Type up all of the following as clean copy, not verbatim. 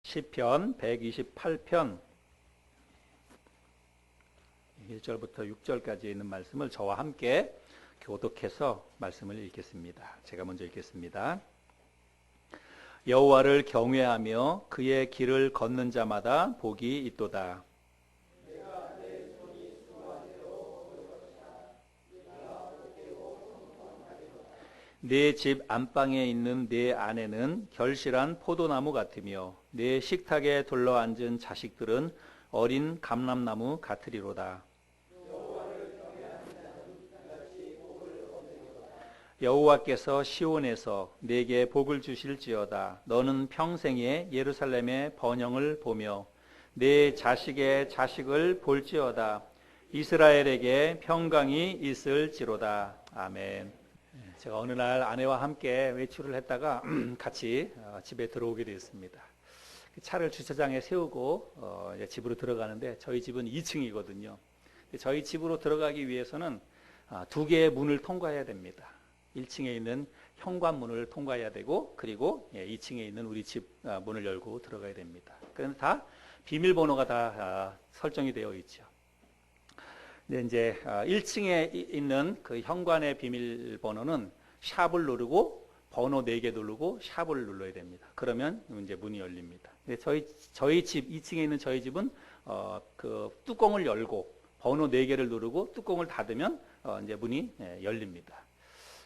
시편 128편 1절부터 6절까지 있는 말씀을 저와 함께 교독해서 말씀을 읽겠습니다. 제가 먼저 읽겠습니다. 여호와를 경외하며 그의 길을 걷는 자마다 복이 있도다. 네 집 안방에 있는 네 아내는 결실한 포도나무 같으며 네 식탁에 둘러앉은 자식들은 어린 감람나무 같으리로다. 여호와께서 시온에서 내게 복을 주실지어다. 너는 평생에 예루살렘의 번영을 보며 내 자식의 자식을 볼지어다. 이스라엘에게 평강이 있을지로다. 아멘. 제가 어느 날 아내와 함께 외출을 했다가 같이 집에 들어오게 되었습니다. 차를 주차장에 세우고 이제 집으로 들어가는데 저희 집은 2층이거든요. 저희 집으로 들어가기 위해서는 두 개의 문을 통과해야 됩니다. 1층에 있는 현관문을 통과해야 되고, 그리고 2층에 있는 우리 집 문을 열고 들어가야 됩니다. 그런데 다 비밀번호가 다 설정이 되어 있죠. 근데 이제 1층에 있는 그 현관의 비밀번호는 샵을 누르고 번호 4개 누르고 샵을 눌러야 됩니다. 그러면 이제 문이 열립니다. 근데 저희 집 2층에 있는 저희 집은 그 뚜껑을 열고 번호 4개를 누르고 뚜껑을 닫으면 이제 문이 열립니다.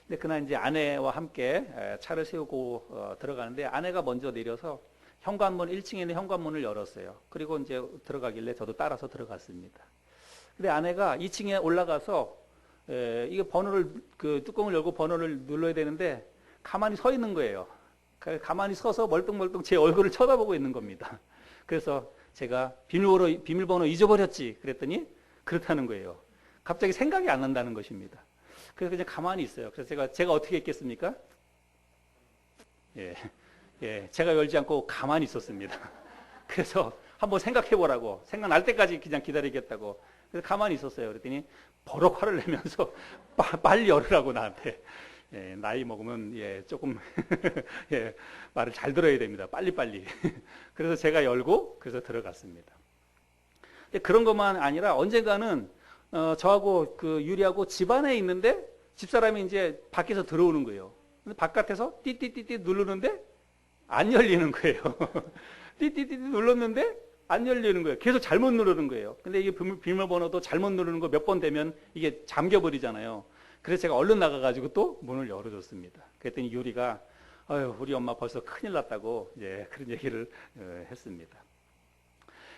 근데 그날 이제 아내와 함께 차를 세우고 들어가는데 아내가 먼저 내려서 현관문 1층에 있는 현관문을 열었어요. 그리고 이제 들어가길래 저도 따라서 들어갔습니다. 근데 아내가 2층에 올라가서 이게 번호를 그 뚜껑을 열고 번호를 눌러야 되는데 가만히 서 있는 거예요. 가만히 서서 멀뚱멀뚱 제 얼굴을 쳐다보고 있는 겁니다. 그래서 제가 비밀번호 잊어버렸지 그랬더니 그렇다는 거예요. 갑자기 생각이 안 난다는 것입니다. 그래서 그냥 가만히 있어요. 그래서 제가 어떻게 했겠습니까? 제가 열지 않고 가만히 있었습니다. 그래서 한번 생각해 보라고, 생각날 때까지 그냥 기다리겠다고. 그래서 가만히 있었어요. 그랬더니 버럭 화를 내면서 빨리 열으라고 나한테. 나이 먹으면 조금 말을 잘 들어야 됩니다. 빨리빨리. 그래서 제가 열고 그래서 들어갔습니다. 근데 그런 것만 아니라 언젠가는 저하고 그 유리하고 집 안에 있는데 집사람이 이제 밖에서 들어오는 거예요. 근데 바깥에서 띠띠띠띠 누르는데 안 열리는 거예요. 띠띠띠띠 눌렀는데 안 열리는 거예요. 계속 잘못 누르는 거예요. 근데 이게 비밀번호도 잘못 누르는 거 몇 번 되면 이게 잠겨버리잖아요. 그래서 제가 얼른 나가가지고 또 문을 열어줬습니다. 그랬더니 유리가 우리 엄마 벌써 큰일 났다고 그런 얘기를 했습니다.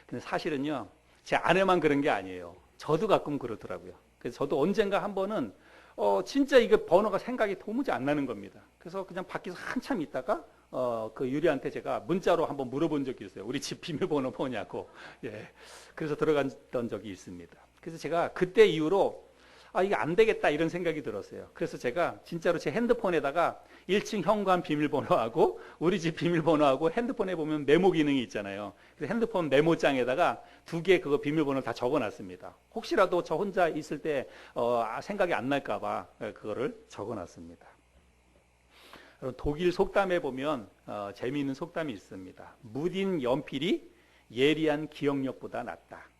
근데 사실은요, 제 아내만 그런 게 아니에요. 저도 가끔 그렇더라고요. 그래서 저도 언젠가 한 번은 진짜 이게 번호가 생각이 도무지 안 나는 겁니다. 그래서 그냥 밖에서 한참 있다가 그 유리한테 제가 문자로 한번 물어본 적이 있어요. 우리 집 비밀번호 뭐냐고. 그래서 들어갔던 적이 있습니다. 그래서 제가 그때 이후로 이게 안 되겠다 이런 생각이 들었어요. 그래서 제가 진짜로 제 핸드폰에다가 1층 현관 비밀번호하고 우리 집 비밀번호하고 핸드폰에 보면 메모 기능이 있잖아요. 그래서 핸드폰 메모장에다가 2개 그거 비밀번호를 다 적어놨습니다. 혹시라도 저 혼자 있을 때 생각이 안 날까봐 그거를 적어놨습니다. 독일 속담에 보면 재미있는 속담이 있습니다. 무딘 연필이 예리한 기억력보다 낫다.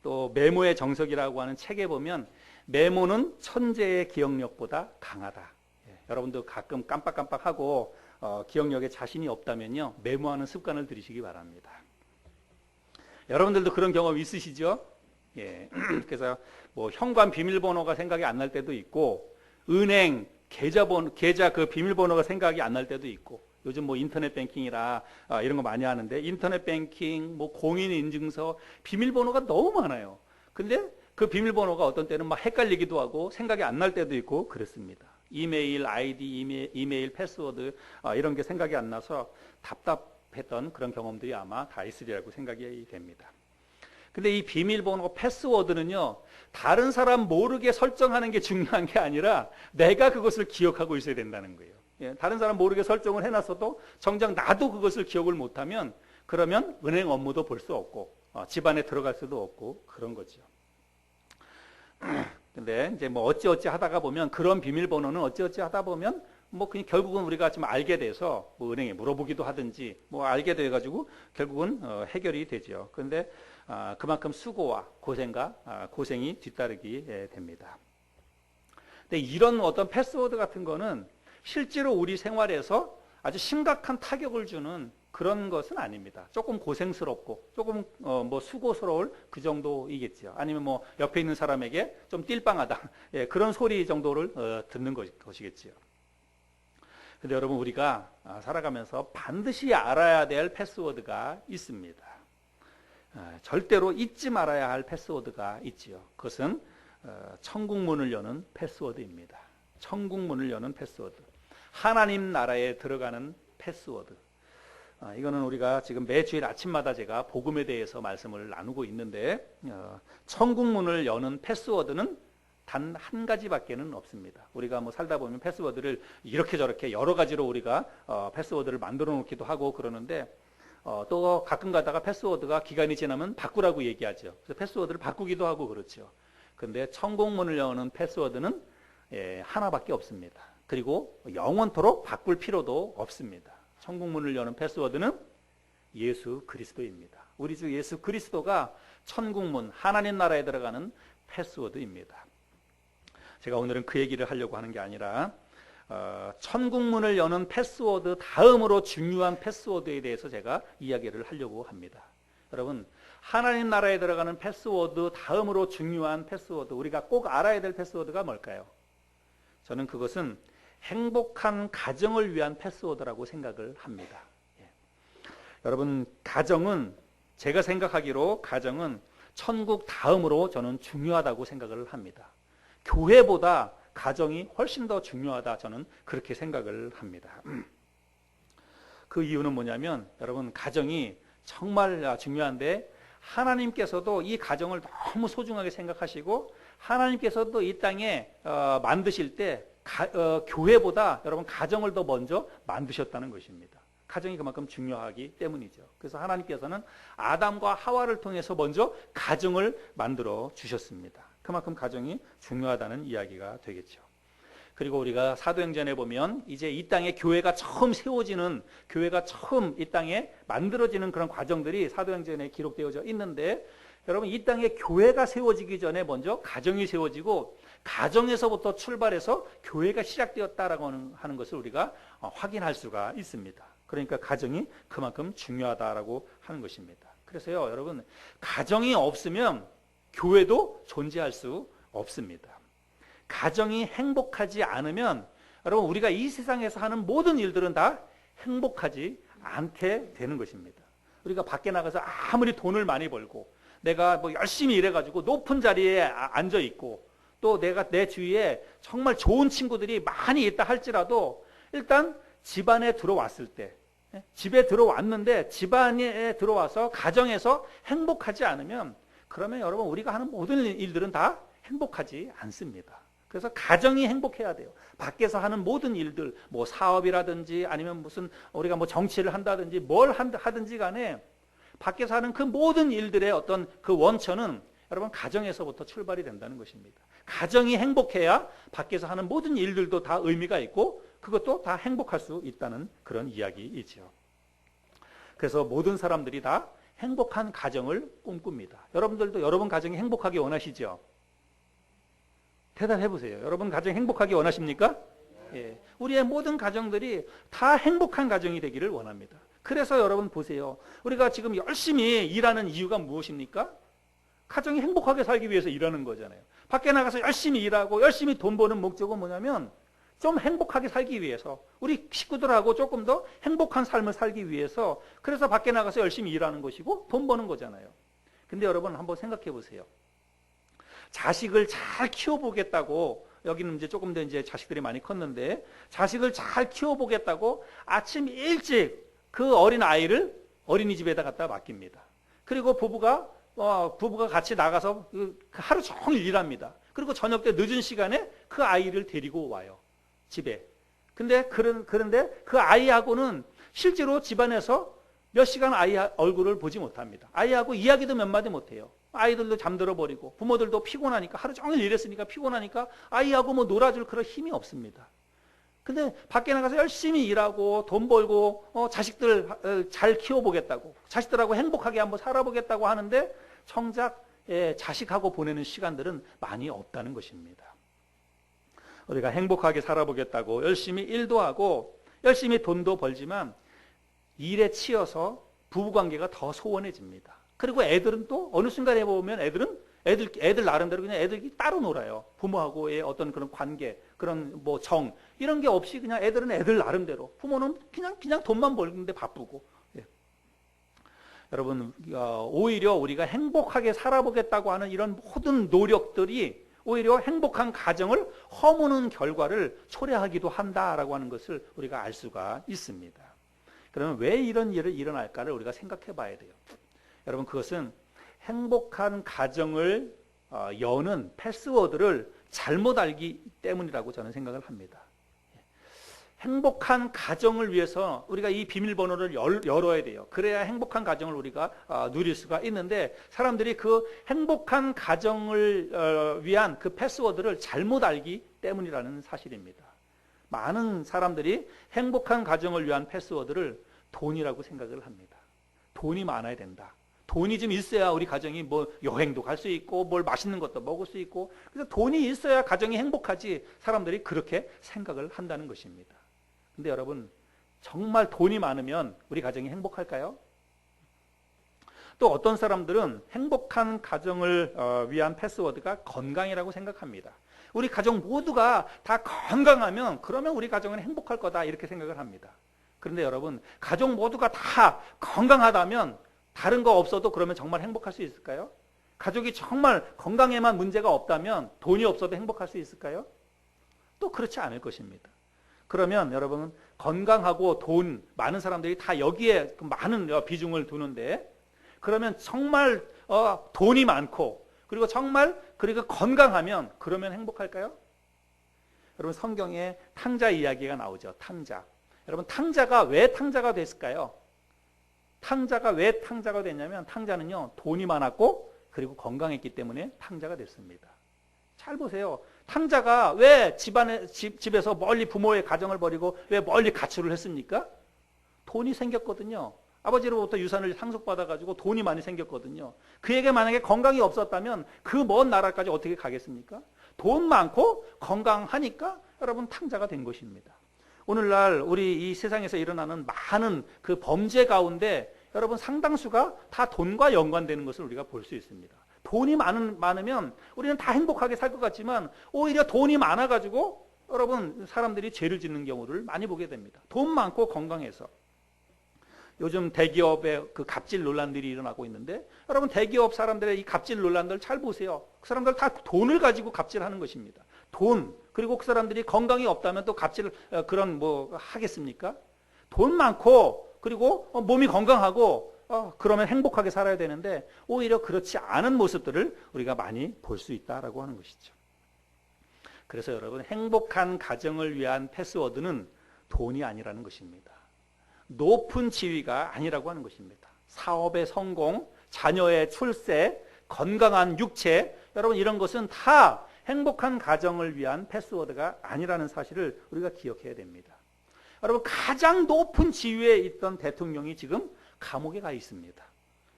또 메모의 정석이라고 하는 책에 보면 메모는 천재의 기억력보다 강하다. 여러분도 가끔 깜빡깜빡하고 기억력에 자신이 없다면요, 메모하는 습관을 들이시기 바랍니다. 여러분들도 그런 경험 있으시죠? 그래서 뭐 현관 비밀번호가 생각이 안 날 때도 있고, 은행 계좌 그 비밀번호가 생각이 안 날 때도 있고, 요즘 뭐 인터넷 뱅킹이라 이런 거 많이 하는데 인터넷 뱅킹, 뭐 공인인증서 비밀번호가 너무 많아요. 근데 그 비밀번호가 어떤 때는 막 헷갈리기도 하고 생각이 안 날 때도 있고 그렇습니다. 이메일 아이디, 이메일 패스워드 이런 게 생각이 안 나서 답답했던 그런 경험들이 아마 다 있으리라고 생각이 됩니다. 근데 이 비밀번호 패스워드는요, 다른 사람 모르게 설정하는 게 중요한 게 아니라 내가 그것을 기억하고 있어야 된다는 거예요. 다른 사람 모르게 설정을 해놨어도 정작 나도 그것을 기억을 못하면 그러면 은행 업무도 볼 수 없고 집안에 들어갈 수도 없고 그런 거죠. 근데 이제 뭐 어찌어찌 하다가 보면 그런 비밀번호는 어찌어찌 하다 보면 뭐 그냥 결국은 우리가 좀 알게 돼서 뭐 은행에 물어보기도 하든지 뭐 알게 돼 가지고 결국은 해결이 되죠. 그런데 그만큼 수고와 고생이 뒤따르게 됩니다. 근데 이런 어떤 패스워드 같은 거는 실제로 우리 생활에서 아주 심각한 타격을 주는 그런 것은 아닙니다. 조금 고생스럽고 조금 뭐 수고스러울 그 정도이겠죠. 아니면 뭐 옆에 있는 사람에게 좀 띨빵하다, 예, 그런 소리 정도를 듣는 것이겠지요. 근데 여러분, 우리가 살아가면서 반드시 알아야 될 패스워드가 있습니다. 절대로 잊지 말아야 할 패스워드가 있지요. 그것은 천국문을 여는 패스워드입니다. 천국문을 여는 패스워드. 하나님 나라에 들어가는 패스워드. 이거는 우리가 지금 매주일 아침마다 제가 복음에 대해서 말씀을 나누고 있는데, 천국문을 여는 패스워드는 단 한 가지밖에는 없습니다. 우리가 뭐 살다 보면 패스워드를 이렇게 저렇게 여러 가지로 우리가 패스워드를 만들어 놓기도 하고 그러는데, 또 가끔 가다가 패스워드가 기간이 지나면 바꾸라고 얘기하죠. 그래서 패스워드를 바꾸기도 하고 그렇죠. 근데 천국문을 여는 패스워드는 하나밖에 없습니다. 그리고 영원토록 바꿀 필요도 없습니다. 천국문을 여는 패스워드는 예수 그리스도입니다. 우리 주 예수 그리스도가 천국문, 하나님 나라에 들어가는 패스워드입니다. 제가 오늘은 그 얘기를 하려고 하는 게 아니라 천국문을 여는 패스워드 다음으로 중요한 패스워드에 대해서 제가 이야기를 하려고 합니다. 여러분, 하나님 나라에 들어가는 패스워드 다음으로 중요한 패스워드, 우리가 꼭 알아야 될 패스워드가 뭘까요? 저는 그것은 행복한 가정을 위한 패스워드라고 생각을 합니다. 예. 여러분, 가정은 제가 생각하기로 가정은 천국 다음으로 저는 중요하다고 생각을 합니다. 교회보다 가정이 훨씬 더 중요하다, 저는 그렇게 생각을 합니다. 그 이유는 뭐냐면, 여러분, 가정이 정말 중요한데 하나님께서도 이 가정을 너무 소중하게 생각하시고 하나님께서도 이 땅에 만드실 때 교회보다 여러분 가정을 더 먼저 만드셨다는 것입니다. 가정이 그만큼 중요하기 때문이죠. 그래서 하나님께서는 아담과 하와를 통해서 먼저 가정을 만들어 주셨습니다. 그만큼 가정이 중요하다는 이야기가 되겠죠. 그리고 우리가 사도행전에 보면 이제 이 땅에 교회가 처음 세워지는, 교회가 처음 이 땅에 만들어지는 그런 과정들이 사도행전에 기록되어져 있는데, 여러분, 이 땅에 교회가 세워지기 전에 먼저 가정이 세워지고 가정에서부터 출발해서 교회가 시작되었다라고 하는 것을 우리가 확인할 수가 있습니다. 그러니까 가정이 그만큼 중요하다라고 하는 것입니다. 그래서요, 여러분, 가정이 없으면 교회도 존재할 수 없습니다. 가정이 행복하지 않으면 여러분, 우리가 이 세상에서 하는 모든 일들은 다 행복하지 않게 되는 것입니다. 우리가 밖에 나가서 아무리 돈을 많이 벌고 내가 뭐 열심히 일해가지고 높은 자리에 앉아 있고 또 내가 내 주위에 정말 좋은 친구들이 많이 있다 할지라도 일단 집안에 들어왔을 때, 집에 들어왔는데 집안에 들어와서 가정에서 행복하지 않으면, 그러면 여러분, 우리가 하는 모든 일들은 다 행복하지 않습니다. 그래서 가정이 행복해야 돼요. 밖에서 하는 모든 일들, 뭐 사업이라든지 아니면 무슨 우리가 뭐 정치를 한다든지 뭘 하든지 간에 밖에서 하는 그 모든 일들의 어떤 그 원천은 여러분 가정에서부터 출발이 된다는 것입니다. 가정이 행복해야 밖에서 하는 모든 일들도 다 의미가 있고 그것도 다 행복할 수 있다는 그런 이야기이죠. 그래서 모든 사람들이 다 행복한 가정을 꿈꿉니다. 여러분들도 여러분 가정이 행복하게 원하시죠? 대답해 보세요. 여러분 가정 행복하게 원하십니까? 예. 우리의 모든 가정들이 다 행복한 가정이 되기를 원합니다. 그래서 여러분 보세요. 우리가 지금 열심히 일하는 이유가 무엇입니까? 가정이 행복하게 살기 위해서 일하는 거잖아요. 밖에 나가서 열심히 일하고 열심히 돈 버는 목적은 뭐냐면 좀 행복하게 살기 위해서, 우리 식구들하고 조금 더 행복한 삶을 살기 위해서, 그래서 밖에 나가서 열심히 일하는 것이고 돈 버는 거잖아요. 근데 여러분 한번 생각해 보세요. 자식을 잘 키워보겠다고, 여기는 이제 조금 더 이제 자식들이 많이 컸는데, 자식을 잘 키워보겠다고 아침 일찍 그 어린 아이를 어린이집에다 갖다 맡깁니다. 그리고 부부가 같이 나가서 하루 종일 일합니다. 그리고 저녁 때 늦은 시간에 그 아이를 데리고 와요, 집에. 그런데 그 아이하고는 실제로 집안에서 몇 시간 아이 얼굴을 보지 못합니다. 아이하고 이야기도 몇 마디 못해요. 아이들도 잠들어 버리고 부모들도 피곤하니까, 하루 종일 일했으니까 피곤하니까 아이하고 뭐 놀아줄 그런 힘이 없습니다. 근데 밖에 나가서 열심히 일하고 돈 벌고 자식들 잘 키워보겠다고, 자식들하고 행복하게 한번 살아보겠다고 하는데 정작 자식하고 보내는 시간들은 많이 없다는 것입니다. 우리가 행복하게 살아보겠다고 열심히 일도 하고 열심히 돈도 벌지만 일에 치여서 부부관계가 더 소원해집니다. 그리고 애들은 또 어느 순간에 보면 애들 나름대로 그냥 애들이 따로 놀아요. 부모하고의 어떤 그런 관계, 그런 뭐 정, 이런 게 없이 그냥 애들은 애들 나름대로, 부모는 그냥 돈만 벌는데 바쁘고. 예. 여러분, 오히려 우리가 행복하게 살아보겠다고 하는 이런 모든 노력들이 오히려 행복한 가정을 허무는 결과를 초래하기도 한다라고 하는 것을 우리가 알 수가 있습니다. 그러면 왜 이런 일이 일어날까를 우리가 생각해 봐야 돼요. 여러분, 그것은 행복한 가정을 여는 패스워드를 잘못 알기 때문이라고 저는 생각을 합니다. 행복한 가정을 위해서 우리가 이 비밀번호를 열어야 돼요. 그래야 행복한 가정을 우리가 누릴 수가 있는데, 사람들이 그 행복한 가정을 위한 그 패스워드를 잘못 알기 때문이라는 사실입니다. 많은 사람들이 행복한 가정을 위한 패스워드를 돈이라고 생각을 합니다. 돈이 많아야 된다. 돈이 좀 있어야 우리 가정이 뭐 여행도 갈 수 있고 뭘 맛있는 것도 먹을 수 있고, 그래서 돈이 있어야 가정이 행복하지, 사람들이 그렇게 생각을 한다는 것입니다. 근데 여러분, 정말 돈이 많으면 우리 가정이 행복할까요? 또 어떤 사람들은 행복한 가정을 위한 패스워드가 건강이라고 생각합니다. 우리 가정 모두가 다 건강하면 그러면 우리 가정은 행복할 거다, 이렇게 생각을 합니다. 그런데 여러분, 가족 모두가 다 건강하다면 다른 거 없어도 그러면 정말 행복할 수 있을까요? 가족이 정말 건강에만 문제가 없다면 돈이 없어도 행복할 수 있을까요? 또 그렇지 않을 것입니다. 그러면 여러분, 건강하고 돈, 많은 사람들이 다 여기에 많은 비중을 두는데, 그러면 정말 돈이 많고 그리고 정말 그리고 건강하면 그러면 행복할까요? 여러분, 성경에 탕자 이야기가 나오죠. 탕자. 여러분, 탕자가 왜 탕자가 됐을까요? 탕자가 왜 탕자가 됐냐면, 탕자는요, 돈이 많았고 그리고 건강했기 때문에 탕자가 됐습니다. 잘 보세요. 탕자가 왜 집에서 멀리 부모의 가정을 버리고 왜 멀리 가출을 했습니까? 돈이 생겼거든요. 아버지로부터 유산을 상속받아가지고 돈이 많이 생겼거든요. 그에게 만약에 건강이 없었다면 그 먼 나라까지 어떻게 가겠습니까? 돈 많고 건강하니까 여러분 탕자가 된 것입니다. 오늘날 우리 이 세상에서 일어나는 많은 그 범죄 가운데 여러분 상당수가 다 돈과 연관되는 것을 우리가 볼 수 있습니다. 돈이 많으면 우리는 다 행복하게 살 것 같지만 오히려 돈이 많아가지고 여러분 사람들이 죄를 짓는 경우를 많이 보게 됩니다. 돈 많고 건강해서. 요즘 대기업의 그 갑질 논란들이 일어나고 있는데, 여러분 대기업 사람들의 이 갑질 논란들 잘 보세요. 그 사람들 다 돈을 가지고 갑질하는 것입니다. 돈, 그리고 그 사람들이 건강이 없다면 또 갑질 그런 뭐 하겠습니까? 돈 많고 그리고 몸이 건강하고 그러면 행복하게 살아야 되는데 오히려 그렇지 않은 모습들을 우리가 많이 볼 수 있다라고 하는 것이죠. 그래서 여러분, 행복한 가정을 위한 패스워드는 돈이 아니라는 것입니다. 높은 지위가 아니라고 하는 것입니다. 사업의 성공, 자녀의 출세, 건강한 육체, 여러분 이런 것은 다 행복한 가정을 위한 패스워드가 아니라는 사실을 우리가 기억해야 됩니다. 여러분, 가장 높은 지위에 있던 대통령이 지금 감옥에 가 있습니다.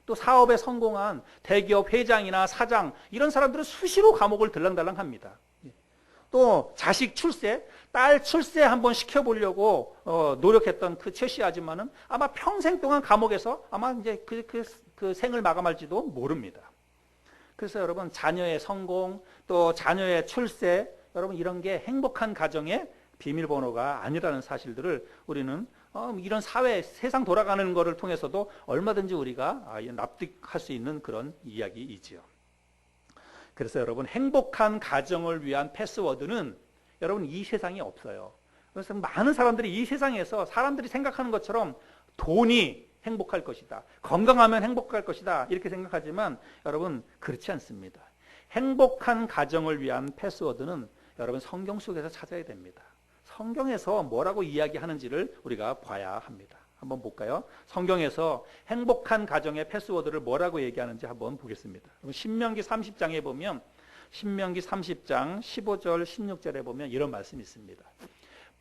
또 사업에 성공한 대기업 회장이나 사장, 이런 사람들은 수시로 감옥을 들랑달랑 합니다. 또 자식 출세, 딸 출세 한번 시켜보려고 노력했던 그 최씨 아줌마는 아마 평생 동안 감옥에서 아마 이제 그 생을 마감할지도 모릅니다. 그래서 여러분, 자녀의 성공, 또 자녀의 출세, 여러분 이런 게 행복한 가정의 비밀번호가 아니라는 사실들을 우리는 이런 사회, 세상 돌아가는 것을 통해서도 얼마든지 우리가 납득할 수 있는 그런 이야기이지요. 그래서 여러분, 행복한 가정을 위한 패스워드는 여러분 이 세상에 없어요. 그래서 많은 사람들이 이 세상에서 사람들이 생각하는 것처럼 돈이 행복할 것이다, 건강하면 행복할 것이다, 이렇게 생각하지만 여러분 그렇지 않습니다. 행복한 가정을 위한 패스워드는 여러분 성경 속에서 찾아야 됩니다. 성경에서 뭐라고 이야기하는지를 우리가 봐야 합니다. 한번 볼까요? 성경에서 행복한 가정의 패스워드를 뭐라고 얘기하는지 한번 보겠습니다. 신명기 30장에 보면, 신명기 30장 15절 16절에 보면 이런 말씀이 있습니다.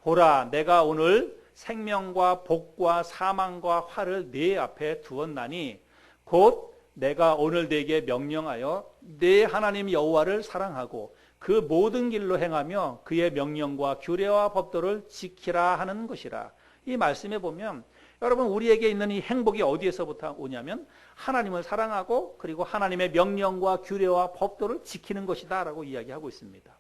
보라, 내가 오늘 생명과 복과 사망과 화를 네 앞에 두었나니 곧 내가 오늘 네게 명령하여 네 하나님 여호와를 사랑하고 그 모든 길로 행하며 그의 명령과 규례와 법도를 지키라 하는 것이라. 이 말씀에 보면 여러분, 우리에게 있는 이 행복이 어디에서부터 오냐면 하나님을 사랑하고 그리고 하나님의 명령과 규례와 법도를 지키는 것이다 라고 이야기하고 있습니다.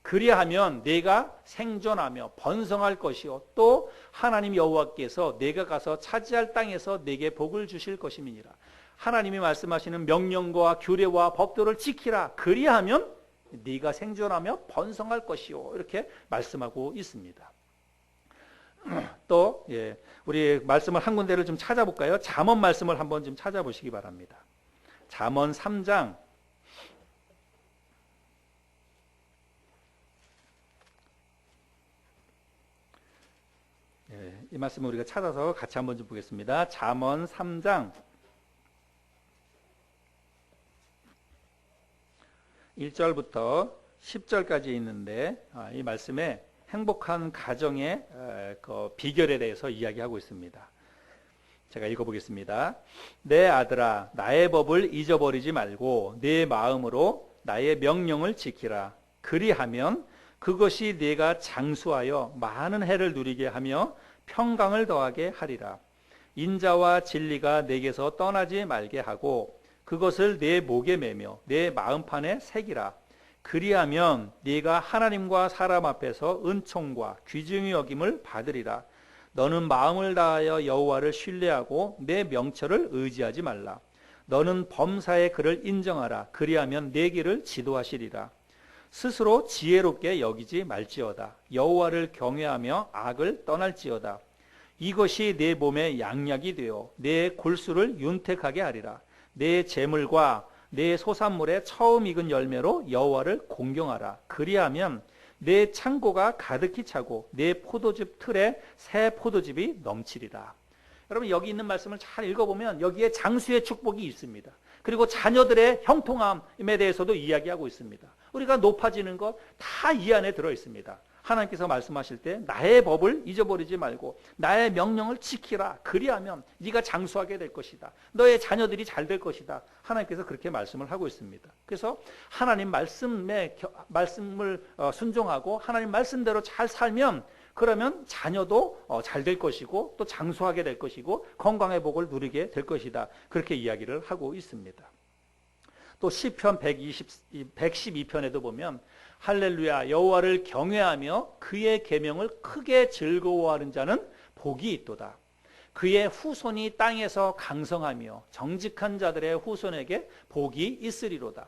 그리하면 내가 생존하며 번성할 것이요 또 하나님 여호와께서 내가 가서 차지할 땅에서 내게 복을 주실 것임이니라. 하나님이 말씀하시는 명령과 규례와 법도를 지키라. 그리하면 네가 생존하며 번성할 것이요, 이렇게 말씀하고 있습니다. 또 우리 말씀을 한 군데를 좀 찾아볼까요? 잠언 말씀을 한번 좀 찾아보시기 바랍니다. 잠언 3장 이 말씀을 우리가 찾아서 같이 한번 좀 보겠습니다. 잠언 3장 1절부터 10절까지 있는데 이 말씀에 행복한 가정의 그 비결에 대해서 이야기하고 있습니다. 제가 읽어보겠습니다. 내 아들아, 나의 법을 잊어버리지 말고 내 마음으로 나의 명령을 지키라. 그리하면 그것이 네가 장수하여 많은 해를 누리게 하며 평강을 더하게 하리라. 인자와 진리가 내게서 떠나지 말게 하고 그것을 내 목에 매며 내 마음판에 새기라. 그리하면 네가 하나님과 사람 앞에서 은총과 귀중히 여김을 받으리라. 너는 마음을 다하여 여호와를 신뢰하고 내 명철을 의지하지 말라. 너는 범사의 그를 인정하라. 그리하면 내 길을 지도하시리라. 스스로 지혜롭게 여기지 말지어다. 여호와를 경외하며 악을 떠날지어다. 이것이 내 몸의 양약이 되어 내 골수를 윤택하게 하리라. 내 재물과 내 소산물의 처음 익은 열매로 여호와를 공경하라. 그리하면 내 창고가 가득히 차고 내 포도즙 틀에 새 포도즙이 넘치리라. 여러분, 여기 있는 말씀을 잘 읽어보면 여기에 장수의 축복이 있습니다. 그리고 자녀들의 형통함에 대해서도 이야기하고 있습니다. 우리가 높아지는 것 다 이 안에 들어 있습니다. 하나님께서 말씀하실 때 나의 법을 잊어버리지 말고 나의 명령을 지키라. 그리하면 네가 장수하게 될 것이다. 너의 자녀들이 잘 될 것이다. 하나님께서 그렇게 말씀을 하고 있습니다. 그래서 하나님 말씀을 순종하고 하나님 말씀대로 잘 살면 그러면 자녀도 잘 될 것이고 또 장수하게 될 것이고 건강의 복을 누리게 될 것이다. 그렇게 이야기를 하고 있습니다. 또 시편 112편에도 보면 할렐루야, 여호와를 경외하며 그의 계명을 크게 즐거워하는 자는 복이 있도다. 그의 후손이 땅에서 강성하며 정직한 자들의 후손에게 복이 있으리로다.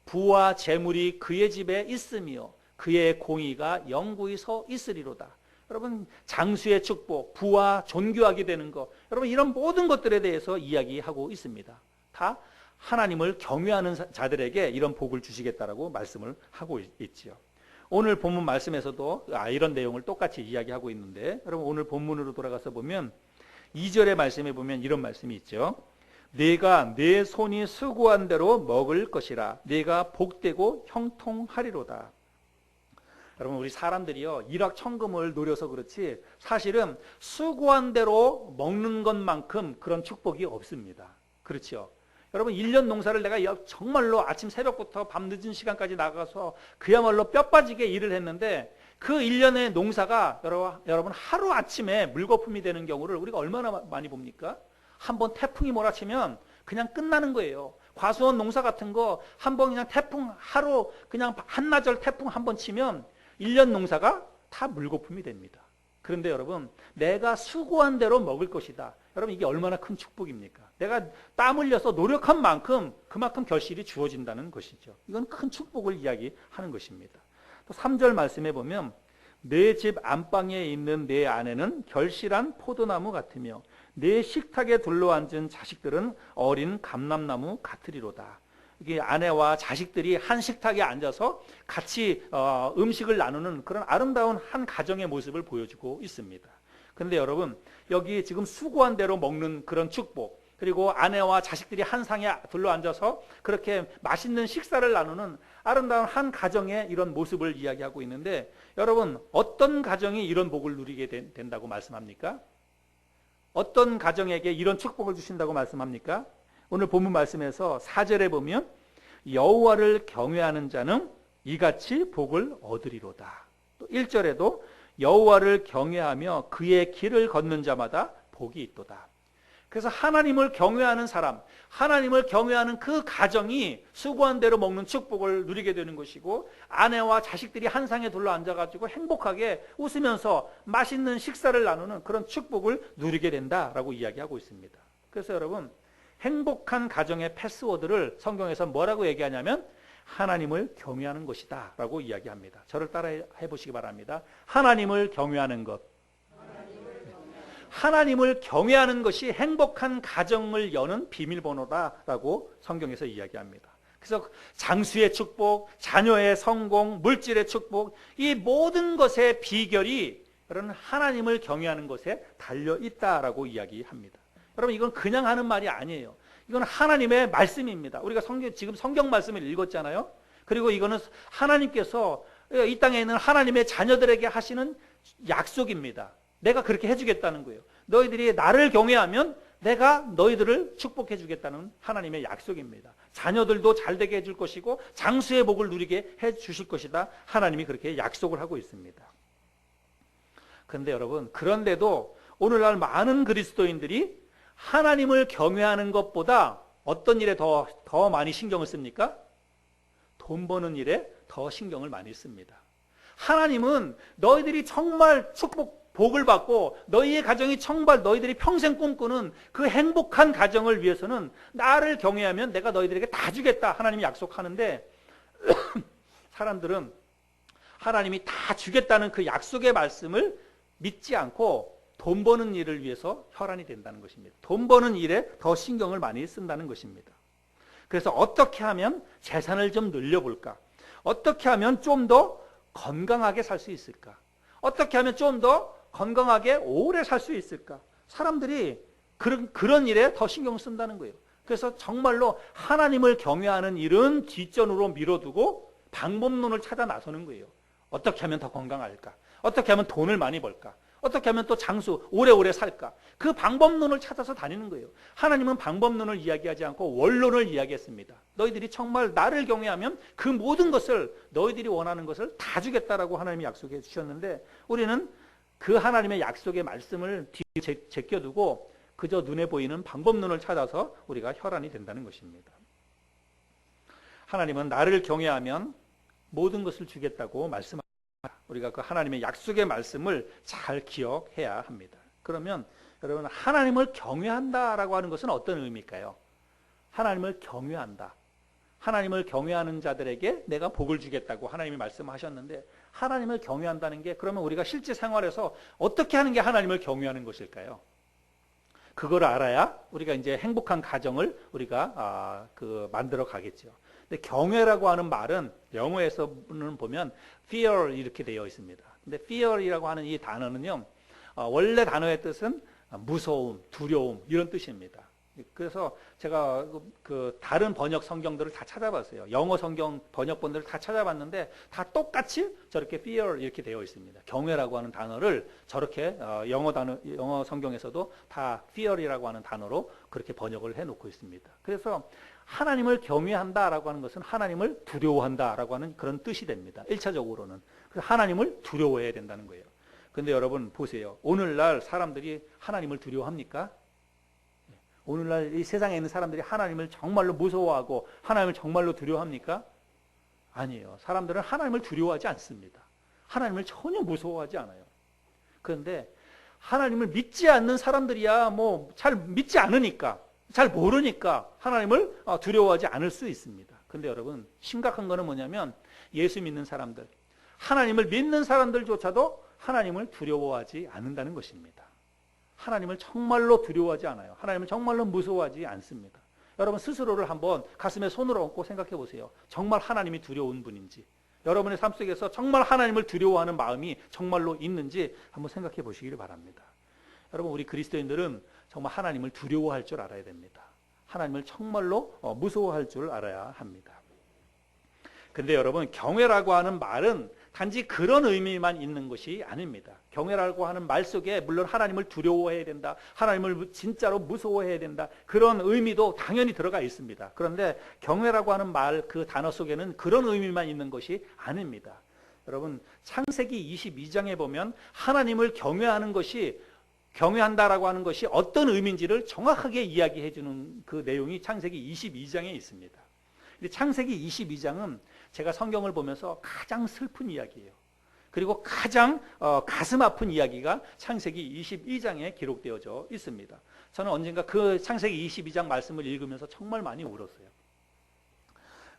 부와 재물이 그의 집에 있으며 그의 공의가 영구히 서 있으리로다. 여러분, 장수의 축복, 부와 존귀하게 되는 것, 여러분 이런 모든 것들에 대해서 이야기하고 있습니다. 다 하나님을 경외하는 자들에게 이런 복을 주시겠다라고 말씀을 하고 있지요. 오늘 본문 말씀에서도 이런 내용을 똑같이 이야기하고 있는데, 여러분 오늘 본문으로 돌아가서 보면 2절의 말씀에 보면 이런 말씀이 있죠. 내가 내 손이 수고한 대로 먹을 것이라. 내가 복되고 형통하리로다. 여러분, 우리 사람들이요 일확천금을 노려서 그렇지 사실은 수고한 대로 먹는 것만큼 그런 축복이 없습니다. 그렇죠? 여러분, 1년 농사를 내가 정말로 아침 새벽부터 밤 늦은 시간까지 나가서 그야말로 뼈 빠지게 일을 했는데 그 1년의 농사가 여러분 하루아침에 물거품이 되는 경우를 우리가 얼마나 많이 봅니까? 한번 태풍이 몰아치면 그냥 끝나는 거예요. 과수원 농사 같은 거 한번 그냥 태풍 하루 그냥 한나절 태풍 한번 치면 1년 농사가 다 물거품이 됩니다. 그런데 여러분, 내가 수고한 대로 먹을 것이다. 여러분, 이게 얼마나 큰 축복입니까? 내가 땀 흘려서 노력한 만큼 그만큼 결실이 주어진다는 것이죠. 이건 큰 축복을 이야기하는 것입니다. 또 3절 말씀에 보면 내 집 안방에 있는 내 아내는 결실한 포도나무 같으며 내 식탁에 둘러앉은 자식들은 어린 감람나무 같으리로다. 이게 아내와 자식들이 한 식탁에 앉아서 같이 음식을 나누는 그런 아름다운 한 가정의 모습을 보여주고 있습니다. 그런데 여러분, 여기 지금 수고한 대로 먹는 그런 축복, 그리고 아내와 자식들이 한 상에 둘러앉아서 그렇게 맛있는 식사를 나누는 아름다운 한 가정의 이런 모습을 이야기하고 있는데, 여러분 어떤 가정이 이런 복을 누리게 된다고 말씀합니까? 어떤 가정에게 이런 축복을 주신다고 말씀합니까? 오늘 본문 말씀에서 4절에 보면 여호와를 경외하는 자는 이같이 복을 얻으리로다. 또 1절에도 여호와를 경외하며 그의 길을 걷는 자마다 복이 있도다. 그래서 하나님을 경외하는 사람, 하나님을 경외하는 그 가정이 수고한 대로 먹는 축복을 누리게 되는 것이고, 아내와 자식들이 한 상에 둘러 앉아가지고 행복하게 웃으면서 맛있는 식사를 나누는 그런 축복을 누리게 된다라고 이야기하고 있습니다. 그래서 여러분, 행복한 가정의 패스워드를 성경에서 뭐라고 얘기하냐면 하나님을 경외하는 것이다 라고 이야기합니다. 저를 따라 해보시기 바랍니다. 하나님을 경외하는 것. 하나님을 경외하는 것이 행복한 가정을 여는 비밀번호다라고 성경에서 이야기합니다. 그래서 장수의 축복, 자녀의 성공, 물질의 축복, 이 모든 것의 비결이 여러분 하나님을 경외하는 것에 달려 있다라고 이야기합니다. 여러분 이건 그냥 하는 말이 아니에요. 이건 하나님의 말씀입니다. 우리가 지금 성경 말씀을 읽었잖아요. 그리고 이거는 하나님께서 이 땅에 있는 하나님의 자녀들에게 하시는 약속입니다. 내가 그렇게 해주겠다는 거예요. 너희들이 나를 경외하면 내가 너희들을 축복해 주겠다는 하나님의 약속입니다. 자녀들도 잘 되게 해줄 것이고 장수의 복을 누리게 해 주실 것이다. 하나님이 그렇게 약속을 하고 있습니다. 그런데 여러분, 그런데도 오늘날 많은 그리스도인들이 하나님을 경외하는 것보다 어떤 일에 더 많이 신경을 씁니까? 돈 버는 일에 더 신경을 많이 씁니다. 하나님은 너희들이 정말 복을 받고 너희의 가정이 정말 너희들이 평생 꿈꾸는 그 행복한 가정을 위해서는 나를 경외하면 내가 너희들에게 다 주겠다 하나님이 약속하는데, 사람들은 하나님이 다 주겠다는 그 약속의 말씀을 믿지 않고 돈 버는 일을 위해서 혈안이 된다는 것입니다. 돈 버는 일에 더 신경을 많이 쓴다는 것입니다. 그래서 어떻게 하면 재산을 좀 늘려볼까? 어떻게 하면 좀 더 건강하게 살 수 있을까? 어떻게 하면 좀 더 건강하게 오래 살 수 있을까? 사람들이 그런 일에 더 신경을 쓴다는 거예요. 그래서 정말로 하나님을 경외하는 일은 뒷전으로 밀어두고 방법론을 찾아 나서는 거예요. 어떻게 하면 더 건강할까? 어떻게 하면 돈을 많이 벌까? 어떻게 하면 또 장수 오래오래 살까? 그 방법론을 찾아서 다니는 거예요. 하나님은 방법론을 이야기하지 않고 원론을 이야기했습니다. 너희들이 정말 나를 경외하면 그 모든 것을, 너희들이 원하는 것을 다 주겠다라고 하나님이 약속해 주셨는데, 우리는 그 하나님의 약속의 말씀을 뒤에 제껴두고 그저 눈에 보이는 방법론을 찾아서 우리가 혈안이 된다는 것입니다. 하나님은 나를 경외하면 모든 것을 주겠다고 말씀합니다. 우리가 그 하나님의 약속의 말씀을 잘 기억해야 합니다. 그러면 여러분, 하나님을 경외한다라고 하는 것은 어떤 의미일까요? 하나님을 경외한다. 하나님을 경외하는 자들에게 내가 복을 주겠다고 하나님이 말씀하셨는데, 하나님을 경외한다는 게 그러면 우리가 실제 생활에서 어떻게 하는 게 하나님을 경외하는 것일까요? 그걸 알아야 우리가 이제 행복한 가정을 우리가 만들어 가겠죠. 근데 경외라고 하는 말은 영어에서는 보면 fear 이렇게 되어 있습니다. 근데 fear이라고 하는 이 단어는요, 원래 단어의 뜻은 무서움, 두려움 이런 뜻입니다. 그래서 제가 그 다른 번역 성경들을 다 찾아봤어요. 영어 성경 번역본들을 다 찾아봤는데 다 똑같이 저렇게 fear 이렇게 되어 있습니다. 경외라고 하는 단어를 저렇게 영어 성경에서도 다 fear이라고 하는 단어로 그렇게 번역을 해놓고 있습니다. 그래서 하나님을 경외한다라고 하는 것은 하나님을 두려워한다라고 하는 그런 뜻이 됩니다. 1차적으로는. 그래서 하나님을 두려워해야 된다는 거예요. 그런데 여러분 보세요. 오늘날 사람들이 하나님을 두려워합니까? 오늘날 이 세상에 있는 사람들이 하나님을 정말로 무서워하고 하나님을 정말로 두려워합니까? 아니에요. 사람들은 하나님을 두려워하지 않습니다. 하나님을 전혀 무서워하지 않아요. 그런데 하나님을 믿지 않는 사람들이야 뭐 잘 믿지 않으니까, 잘 모르니까 하나님을 두려워하지 않을 수 있습니다. 그런데 여러분, 심각한 거는 뭐냐면 예수 믿는 사람들, 하나님을 믿는 사람들조차도 하나님을 두려워하지 않는다는 것입니다. 하나님을 정말로 두려워하지 않아요. 하나님을 정말로 무서워하지 않습니다. 여러분 스스로를 한번 가슴에 손을 얹고 생각해 보세요. 정말 하나님이 두려운 분인지, 여러분의 삶 속에서 정말 하나님을 두려워하는 마음이 정말로 있는지 한번 생각해 보시기를 바랍니다. 여러분, 우리 그리스도인들은 정말 하나님을 두려워할 줄 알아야 됩니다. 하나님을 정말로 무서워할 줄 알아야 합니다. 근데 여러분, 경외라고 하는 말은 단지 그런 의미만 있는 것이 아닙니다. 경외라고 하는 말 속에 물론 하나님을 두려워해야 된다, 하나님을 진짜로 무서워해야 된다, 그런 의미도 당연히 들어가 있습니다. 그런데 경외라고 하는 말 그 단어 속에는 그런 의미만 있는 것이 아닙니다. 여러분, 창세기 22장에 보면 하나님을 경외한다라고 하는 것이 어떤 의미인지를 정확하게 이야기해 주는 그 내용이 창세기 22장에 있습니다. 근데 창세기 22장은 제가 성경을 보면서 가장 슬픈 이야기예요. 그리고 가장 가슴 아픈 이야기가 창세기 22장에 기록되어져 있습니다. 저는 언젠가 그 창세기 22장 말씀을 읽으면서 정말 많이 울었어요.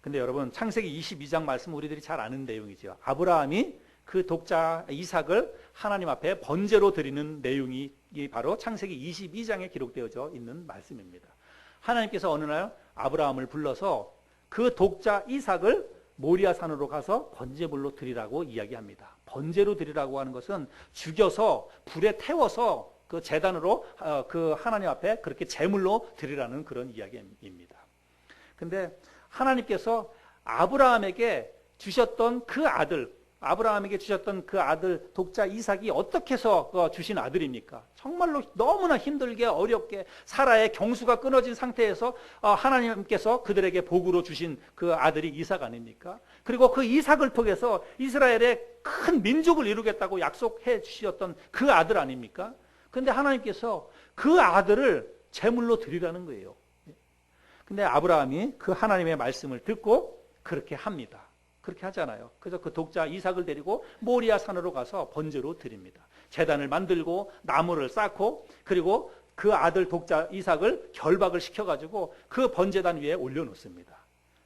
근데 여러분, 창세기 22장 말씀 우리들이 잘 아는 내용이죠. 아브라함이 그 독자 이삭을 하나님 앞에 번제로 드리는 내용이 바로 창세기 22장에 기록되어져 있는 말씀입니다. 하나님께서 어느 날 아브라함을 불러서 그 독자 이삭을 모리아 산으로 가서 번제물로 드리라고 이야기합니다. 번제로 드리라고 하는 것은 죽여서 불에 태워서 그 제단으로 그 하나님 앞에 그렇게 제물로 드리라는 그런 이야기입니다. 근데 하나님께서 아브라함에게 주셨던 그 아들 독자 이삭이 어떻게 해서 주신 아들입니까? 정말로 너무나 힘들게 어렵게 사라의 경수가 끊어진 상태에서 하나님께서 그들에게 복으로 주신 그 아들이 이삭 아닙니까? 그리고 그 이삭을 통해서 이스라엘의 큰 민족을 이루겠다고 약속해 주셨던 그 아들 아닙니까? 그런데 하나님께서 그 아들을 제물로 드리라는 거예요. 근데 아브라함이 그 하나님의 말씀을 듣고 그렇게 합니다. 그렇게 하잖아요. 그래서 그 독자 이삭을 데리고 모리아 산으로 가서 번제로 드립니다. 제단을 만들고 나무를 쌓고 그리고 그 아들 독자 이삭을 결박을 시켜가지고 그 번제단 위에 올려놓습니다.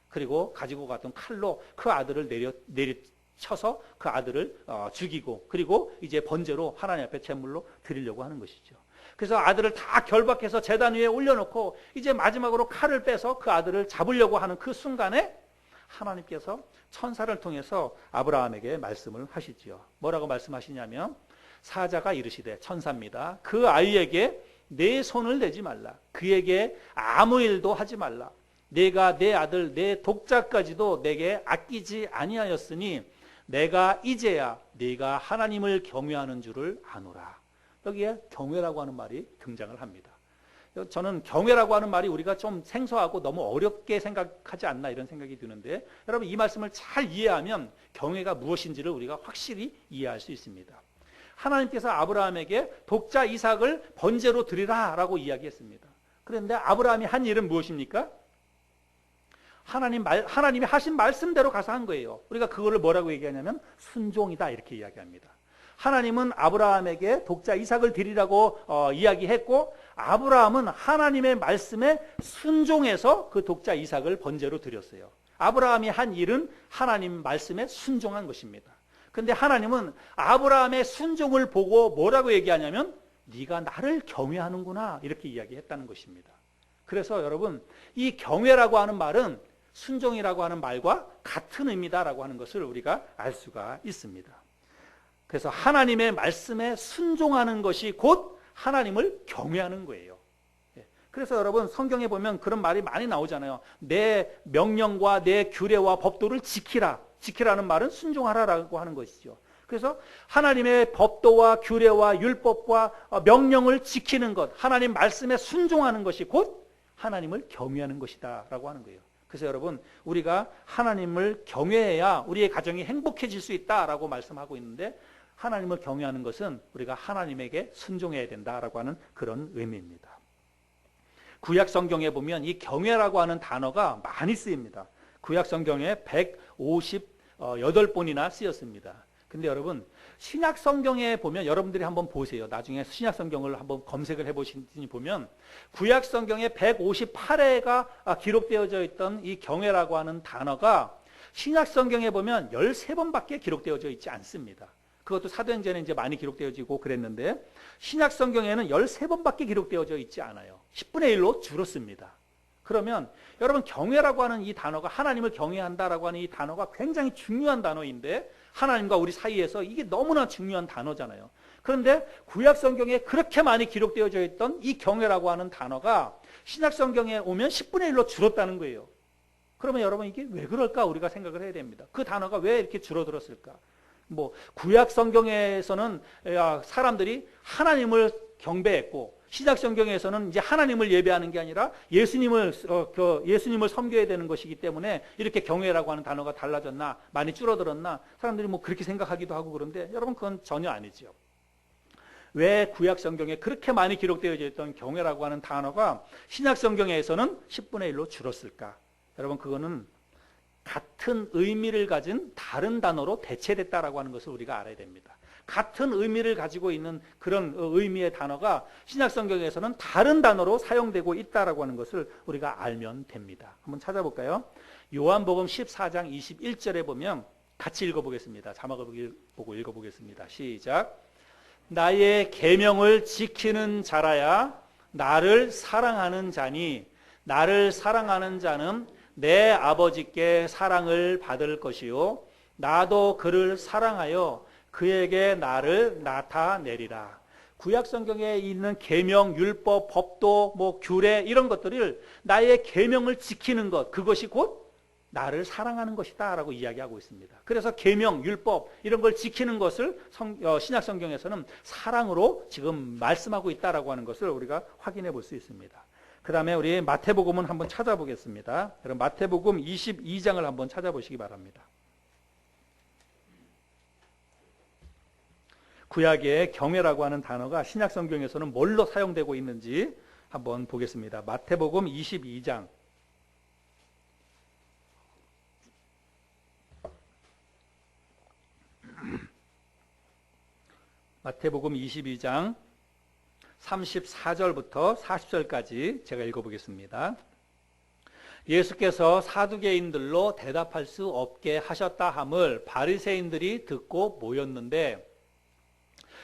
그리고 가지고 갔던 칼로 그 아들을 내리쳐서 그 아들을 죽이고 그리고 이제 번제로 하나님 앞에 제물로 드리려고 하는 것이죠. 그래서 아들을 다 결박해서 제단 위에 올려놓고 이제 마지막으로 칼을 빼서 그 아들을 잡으려고 하는 그 순간에 하나님께서 천사를 통해서 아브라함에게 말씀을 하시지요. 뭐라고 말씀하시냐면 사자가 이르시되, 천사입니다. 그 아이에게 내 손을 대지 말라. 그에게 아무 일도 하지 말라. 내가 내 아들 내 독자까지도 내게 아끼지 아니하였으니 내가 이제야 네가 하나님을 경외하는 줄을 아노라. 여기에 경외라고 하는 말이 등장을 합니다. 저는 경외라고 하는 말이 우리가 좀 생소하고 너무 어렵게 생각하지 않나 이런 생각이 드는데, 여러분 이 말씀을 잘 이해하면 경외가 무엇인지를 우리가 확실히 이해할 수 있습니다. 하나님께서 아브라함에게 독자 이삭을 번제로 드리라 라고 이야기했습니다. 그런데 아브라함이 한 일은 무엇입니까? 하나님이 하신 말씀대로 가서 한 거예요. 우리가 그거를 뭐라고 얘기하냐면 순종이다 이렇게 이야기합니다. 하나님은 아브라함에게 독자 이삭을 드리라고 이야기했고, 아브라함은 하나님의 말씀에 순종해서 그 독자 이삭을 번제로 드렸어요. 아브라함이 한 일은 하나님 말씀에 순종한 것입니다. 그런데 하나님은 아브라함의 순종을 보고 뭐라고 얘기하냐면 네가 나를 경외하는구나 이렇게 이야기했다는 것입니다. 그래서 여러분, 이 경외라고 하는 말은 순종이라고 하는 말과 같은 의미다라고 하는 것을 우리가 알 수가 있습니다. 그래서 하나님의 말씀에 순종하는 것이 곧 하나님을 경외하는 거예요. 그래서 여러분 성경에 보면 그런 말이 많이 나오잖아요. 내 명령과 내 규례와 법도를 지키라. 지키라는 말은 순종하라라고 하는 것이죠. 그래서 하나님의 법도와 규례와 율법과 명령을 지키는 것, 하나님 말씀에 순종하는 것이 곧 하나님을 경외하는 것이다 라고 하는 거예요. 그래서 여러분, 우리가 하나님을 경외해야 우리의 가정이 행복해질 수 있다라고 말씀하고 있는데, 하나님을 경외하는 것은 우리가 하나님에게 순종해야 된다라고 하는 그런 의미입니다. 구약 성경에 보면 이 경외라고 하는 단어가 많이 쓰입니다. 구약 성경에 158번이나 쓰였습니다. 근데 여러분, 신약 성경에 보면 여러분들이 한번 보세요. 나중에 신약 성경을 한번 검색을 해보시니 보면 구약 성경에 158회가 기록되어져 있던 이 경외라고 하는 단어가 신약 성경에 보면 13번밖에 기록되어져 있지 않습니다. 그것도 사도행전에 이제 많이 기록되어지고 그랬는데, 신약 성경에는 13번밖에 기록되어져 있지 않아요. 10분의 1로 줄었습니다. 그러면 여러분, 경외라고 하는 이 단어가, 하나님을 경외한다라고 하는 이 단어가 굉장히 중요한 단어인데, 하나님과 우리 사이에서 이게 너무나 중요한 단어잖아요. 그런데 구약 성경에 그렇게 많이 기록되어져 있던 이 경외라고 하는 단어가 신약 성경에 오면 10분의 1로 줄었다는 거예요. 그러면 여러분 이게 왜 그럴까 우리가 생각을 해야 됩니다. 그 단어가 왜 이렇게 줄어들었을까? 구약 성경에서는 사람들이 하나님을 경배했고, 신약 성경에서는 이제 하나님을 예배하는 게 아니라 예수님을 섬겨야 되는 것이기 때문에 이렇게 경외라고 하는 단어가 달라졌나, 많이 줄어들었나, 사람들이 그렇게 생각하기도 하고. 그런데 여러분 그건 전혀 아니죠. 왜 구약 성경에 그렇게 많이 기록되어져 있던 경외라고 하는 단어가 신약 성경에서는 10분의 1로 줄었을까? 여러분 그거는 같은 의미를 가진 다른 단어로 대체됐다라고 하는 것을 우리가 알아야 됩니다. 같은 의미를 가지고 있는 그런 의미의 단어가 신약 성경에서는 다른 단어로 사용되고 있다라고 하는 것을 우리가 알면 됩니다. 한번 찾아볼까요? 요한복음 14장 21절에 보면 같이 읽어보겠습니다. 자막을 보고 읽어보겠습니다. 시작. 나의 계명을 지키는 자라야 나를 사랑하는 자니, 나를 사랑하는 자는 내 아버지께 사랑을 받을 것이요 나도 그를 사랑하여 그에게 나를 나타내리라. 구약 성경에 있는 계명, 율법, 법도, 규례 이런 것들을 나의 계명을 지키는 것, 그것이 곧 나를 사랑하는 것이다 라고 이야기하고 있습니다. 그래서 계명, 율법 이런 걸 지키는 것을 신약 성경에서는 사랑으로 지금 말씀하고 있다라고 하는 것을 우리가 확인해 볼 수 있습니다. 그 다음에 우리 마태복음은 한번 찾아보겠습니다. 여러분 마태복음 22장을 한번 찾아보시기 바랍니다. 구약의 경외라고 하는 단어가 신약 성경에서는 뭘로 사용되고 있는지 한번 보겠습니다. 마태복음 22장. 마태복음 22장 34절부터 40절까지 제가 읽어보겠습니다. 예수께서 사두개인들로 대답할 수 없게 하셨다 함을 바리새인들이 듣고 모였는데,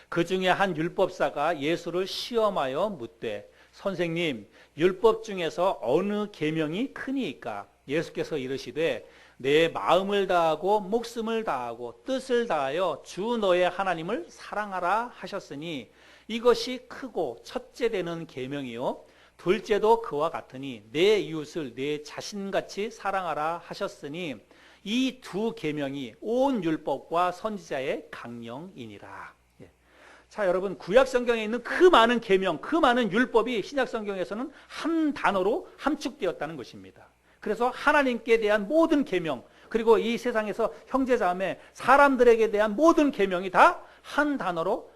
그 중에 한 율법사가 예수를 시험하여 묻되, 선생님, 율법 중에서 어느 계명이 크니이까? 예수께서 이르시되, 내 마음을 다하고 목숨을 다하고 뜻을 다하여 주 너의 하나님을 사랑하라 하셨으니 이것이 크고 첫째 되는 계명이요 둘째도 그와 같으니 내 이웃을 내 자신같이 사랑하라 하셨으니 이 두 계명이 온 율법과 선지자의 강령이니라. 자, 여러분 구약 성경에 있는 그 많은 계명, 그 많은 율법이 신약 성경에서는 한 단어로 함축되었다는 것입니다. 그래서 하나님께 대한 모든 계명, 그리고 이 세상에서 형제자매 사람들에게 대한 모든 계명이 다 한 단어로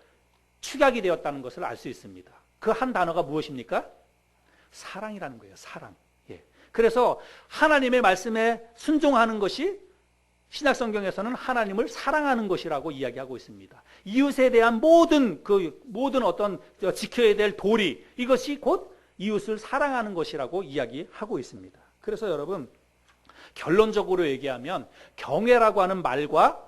축약이 되었다는 것을 알 수 있습니다. 그 한 단어가 무엇입니까? 사랑이라는 거예요. 사랑. 그래서 하나님의 말씀에 순종하는 것이 신약 성경에서는 하나님을 사랑하는 것이라고 이야기하고 있습니다. 이웃에 대한 모든 어떤 지켜야 될 도리, 이것이 곧 이웃을 사랑하는 것이라고 이야기하고 있습니다. 그래서 여러분 결론적으로 얘기하면 경외라고 하는 말과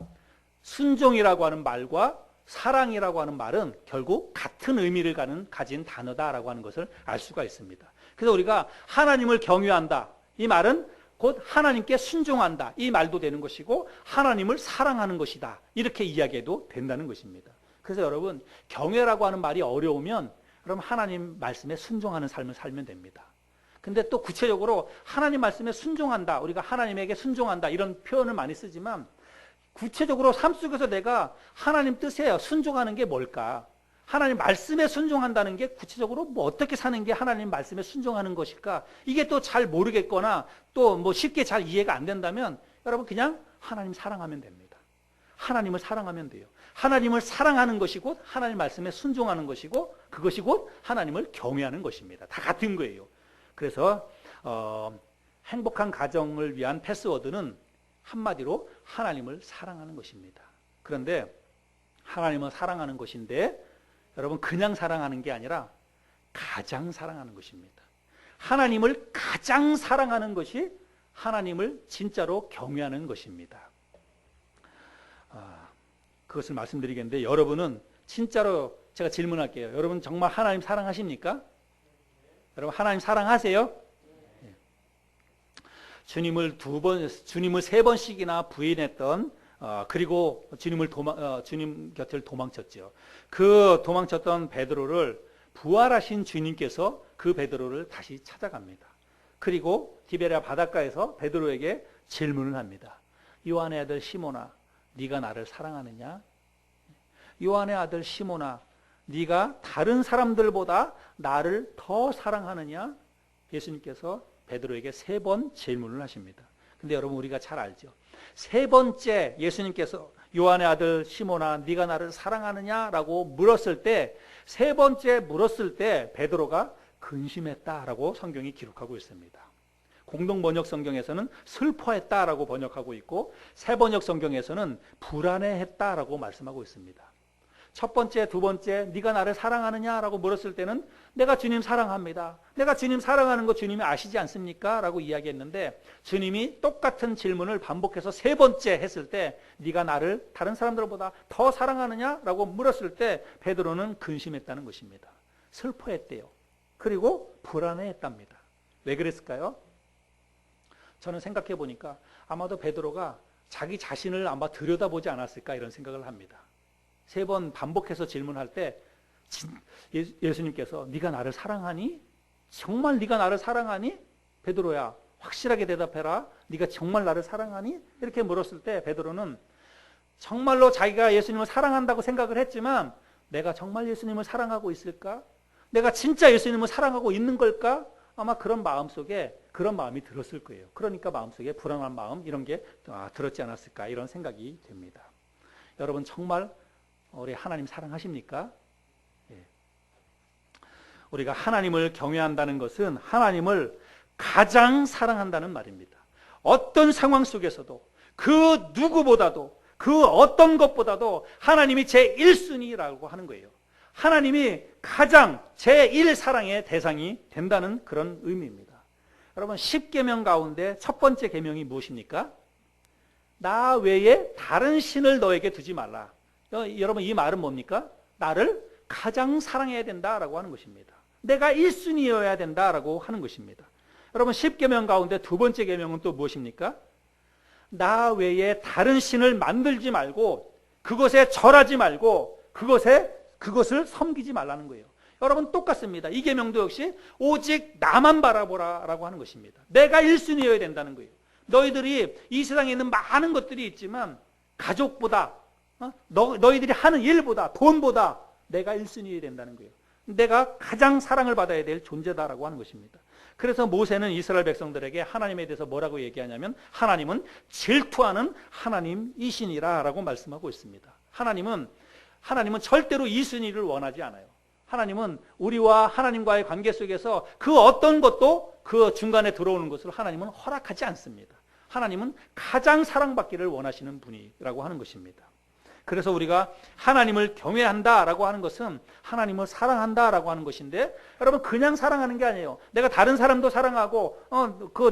순종이라고 하는 말과 사랑이라고 하는 말은 결국 같은 의미를 가진 단어다라고 하는 것을 알 수가 있습니다. 그래서 우리가 하나님을 경외한다, 이 말은 곧 하나님께 순종한다, 이 말도 되는 것이고 하나님을 사랑하는 것이다, 이렇게 이야기해도 된다는 것입니다. 그래서 여러분 경외라고 하는 말이 어려우면 그럼 하나님 말씀에 순종하는 삶을 살면 됩니다. 근데 또 구체적으로 하나님 말씀에 순종한다, 우리가 하나님에게 순종한다 이런 표현을 많이 쓰지만 구체적으로 삶 속에서 내가 하나님 뜻에 순종하는 게 뭘까? 하나님 말씀에 순종한다는 게 구체적으로 어떻게 사는 게 하나님 말씀에 순종하는 것일까? 이게 또 잘 모르겠거나 또 쉽게 잘 이해가 안 된다면 여러분 그냥 하나님 사랑하면 됩니다. 하나님을 사랑하면 돼요. 하나님을 사랑하는 것이 곧 하나님 말씀에 순종하는 것이고 그것이 곧 하나님을 경외하는 것입니다. 다 같은 거예요. 그래서 행복한 가정을 위한 패스워드는 한마디로 하나님을 사랑하는 것입니다. 그런데 하나님을 사랑하는 것인데 여러분 그냥 사랑하는 게 아니라 가장 사랑하는 것입니다. 하나님을 가장 사랑하는 것이 하나님을 진짜로 경외하는 것입니다. 그것을 말씀드리겠는데 여러분은 진짜로 제가 질문할게요. 여러분 정말 하나님 사랑하십니까? 여러분 하나님 사랑하세요? 주님을 3번씩이나 부인했던 그리고 주님 곁을 도망쳤죠. 그 도망쳤던 베드로를 부활하신 주님께서 그 베드로를 다시 찾아갑니다. 그리고 디베랴 바닷가에서 베드로에게 질문을 합니다. 요한의 아들 시몬아, 네가 나를 사랑하느냐? 요한의 아들 시몬아, 네가 다른 사람들보다 나를 더 사랑하느냐? 예수님께서 베드로에게 3번 질문을 하십니다. 근데 여러분 우리가 잘 알죠. 3번째 예수님께서 요한의 아들 시몬아, 네가 나를 사랑하느냐라고 물었을 때, 3번째 물었을 때 베드로가 근심했다라고 성경이 기록하고 있습니다. 공동 번역 성경에서는 슬퍼했다라고 번역하고 있고, 새 번역 성경에서는 불안해했다라고 말씀하고 있습니다. 첫 번째, 두 번째, 네가 나를 사랑하느냐라고 물었을 때는 내가 주님 사랑합니다. 내가 주님 사랑하는 거 주님이 아시지 않습니까? 라고 이야기했는데, 주님이 똑같은 질문을 반복해서 3번째 했을 때 네가 나를 다른 사람들보다 더 사랑하느냐라고 물었을 때 베드로는 근심했다는 것입니다. 슬퍼했대요. 그리고 불안해했답니다. 왜 그랬을까요? 저는 생각해 보니까 아마도 베드로가 자기 자신을 아마 들여다보지 않았을까 이런 생각을 합니다. 3번 반복해서 질문할 때 예수님께서 네가 나를 사랑하니? 정말 네가 나를 사랑하니? 베드로야, 확실하게 대답해라. 네가 정말 나를 사랑하니? 이렇게 물었을 때 베드로는 정말로 자기가 예수님을 사랑한다고 생각을 했지만, 내가 정말 예수님을 사랑하고 있을까? 내가 진짜 예수님을 사랑하고 있는 걸까? 아마 그런 마음속에 그런 마음이 들었을 거예요. 그러니까 마음속에 불안한 마음 이런 게 들었지 않았을까 이런 생각이 됩니다. 여러분 정말 우리 하나님 사랑하십니까? 예. 우리가 하나님을 경외한다는 것은 하나님을 가장 사랑한다는 말입니다. 어떤 상황 속에서도 그 누구보다도 그 어떤 것보다도 하나님이 제1순위라고 하는 거예요. 하나님이 가장 제1사랑의 대상이 된다는 그런 의미입니다. 여러분 10계명 가운데 첫 번째 계명이 무엇입니까? 나 외에 다른 신을 너에게 두지 말라. 여러분 이 말은 뭡니까? 나를 가장 사랑해야 된다라고 하는 것입니다. 내가 1순위여야 된다라고 하는 것입니다. 여러분 10계명 가운데 두 번째 계명은 또 무엇입니까? 나 외에 다른 신을 만들지 말고 그것에 절하지 말고 그것을 섬기지 말라는 거예요. 여러분 똑같습니다. 이 계명도 역시 오직 나만 바라보라라고 하는 것입니다. 내가 1순위여야 된다는 거예요. 너희들이 이 세상에 있는 많은 것들이 있지만 가족보다 너희들이 하는 일보다 돈보다 내가 1순위여야 된다는 거예요. 내가 가장 사랑을 받아야 될 존재다라고 하는 것입니다. 그래서 모세는 이스라엘 백성들에게 하나님에 대해서 뭐라고 얘기하냐면 하나님은 질투하는 하나님이시니라라고 말씀하고 있습니다. 하나님은 절대로 2순위를 원하지 않아요. 하나님은 우리와 하나님과의 관계 속에서 그 어떤 것도 그 중간에 들어오는 것을 하나님은 허락하지 않습니다. 하나님은 가장 사랑받기를 원하시는 분이라고 하는 것입니다. 그래서 우리가 하나님을 경외한다라고 하는 것은 하나님을 사랑한다라고 하는 것인데, 여러분 그냥 사랑하는 게 아니에요. 내가 다른 사람도 사랑하고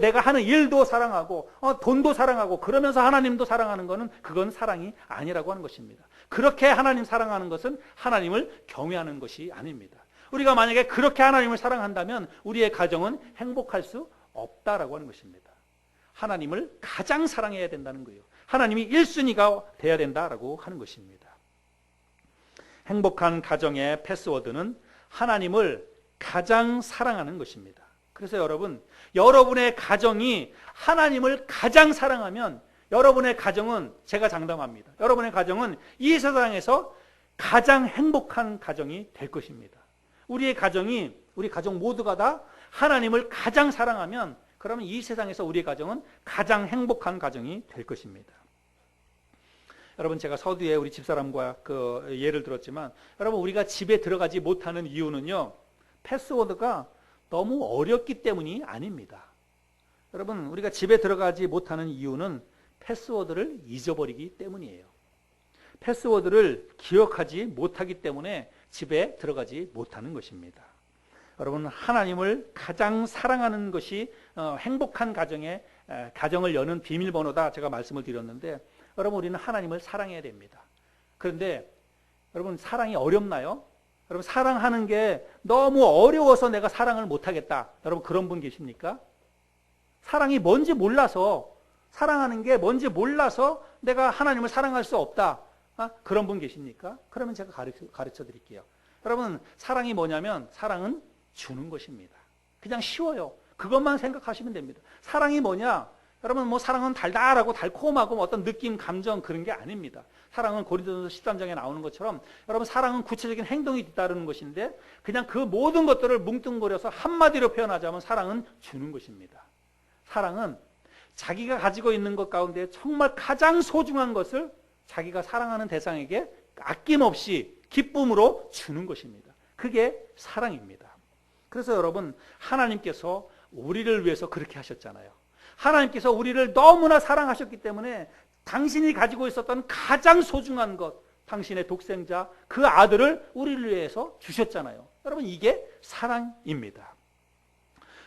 내가 하는 일도 사랑하고 돈도 사랑하고 그러면서 하나님도 사랑하는 것은 그건 사랑이 아니라고 하는 것입니다. 그렇게 하나님 사랑하는 것은 하나님을 경외하는 것이 아닙니다. 우리가 만약에 그렇게 하나님을 사랑한다면 우리의 가정은 행복할 수 없다라고 하는 것입니다. 하나님을 가장 사랑해야 된다는 거예요. 하나님이 1순위가 돼야 된다라고 하는 것입니다. 행복한 가정의 패스워드는 하나님을 가장 사랑하는 것입니다. 그래서 여러분의 가정이 하나님을 가장 사랑하면 여러분의 가정은, 제가 장담합니다, 여러분의 가정은 이 세상에서 가장 행복한 가정이 될 것입니다. 우리 가정 모두가 다 하나님을 가장 사랑하면 그러면 이 세상에서 우리의 가정은 가장 행복한 가정이 될 것입니다. 여러분 제가 서두에 우리 집사람과 그 예를 들었지만, 여러분 우리가 집에 들어가지 못하는 이유는요, 패스워드가 너무 어렵기 때문이 아닙니다. 여러분 우리가 집에 들어가지 못하는 이유는 패스워드를 잊어버리기 때문이에요. 패스워드를 기억하지 못하기 때문에 집에 들어가지 못하는 것입니다. 여러분 하나님을 가장 사랑하는 것이 행복한 가정을 여는 비밀번호다 제가 말씀을 드렸는데, 여러분 우리는 하나님을 사랑해야 됩니다. 그런데 여러분 사랑이 어렵나요? 여러분 사랑하는 게 너무 어려워서 내가 사랑을 못하겠다, 여러분 그런 분 계십니까? 사랑이 뭔지 몰라서 사랑하는 게 뭔지 몰라서 내가 하나님을 사랑할 수 없다. 그런 분 계십니까? 그러면 제가 가르쳐 드릴게요. 여러분, 사랑이 뭐냐면 사랑은 주는 것입니다. 그냥 쉬워요. 그것만 생각하시면 됩니다. 사랑이 뭐냐? 여러분, 뭐 사랑은 달달하고 달콤하고 뭐 어떤 느낌, 감정 그런 게 아닙니다. 사랑은 고린도전서 13장에 나오는 것처럼 여러분, 사랑은 구체적인 행동이 뒤따르는 것인데 그냥 그 모든 것들을 뭉뚱그려서 한마디로 표현하자면 사랑은 주는 것입니다. 사랑은 자기가 가지고 있는 것 가운데 정말 가장 소중한 것을 자기가 사랑하는 대상에게 아낌없이 기쁨으로 주는 것입니다. 그게 사랑입니다. 그래서 여러분, 하나님께서 우리를 위해서 그렇게 하셨잖아요. 하나님께서 우리를 너무나 사랑하셨기 때문에 당신이 가지고 있었던 가장 소중한 것, 당신의 독생자, 그 아들을 우리를 위해서 주셨잖아요. 여러분, 이게 사랑입니다.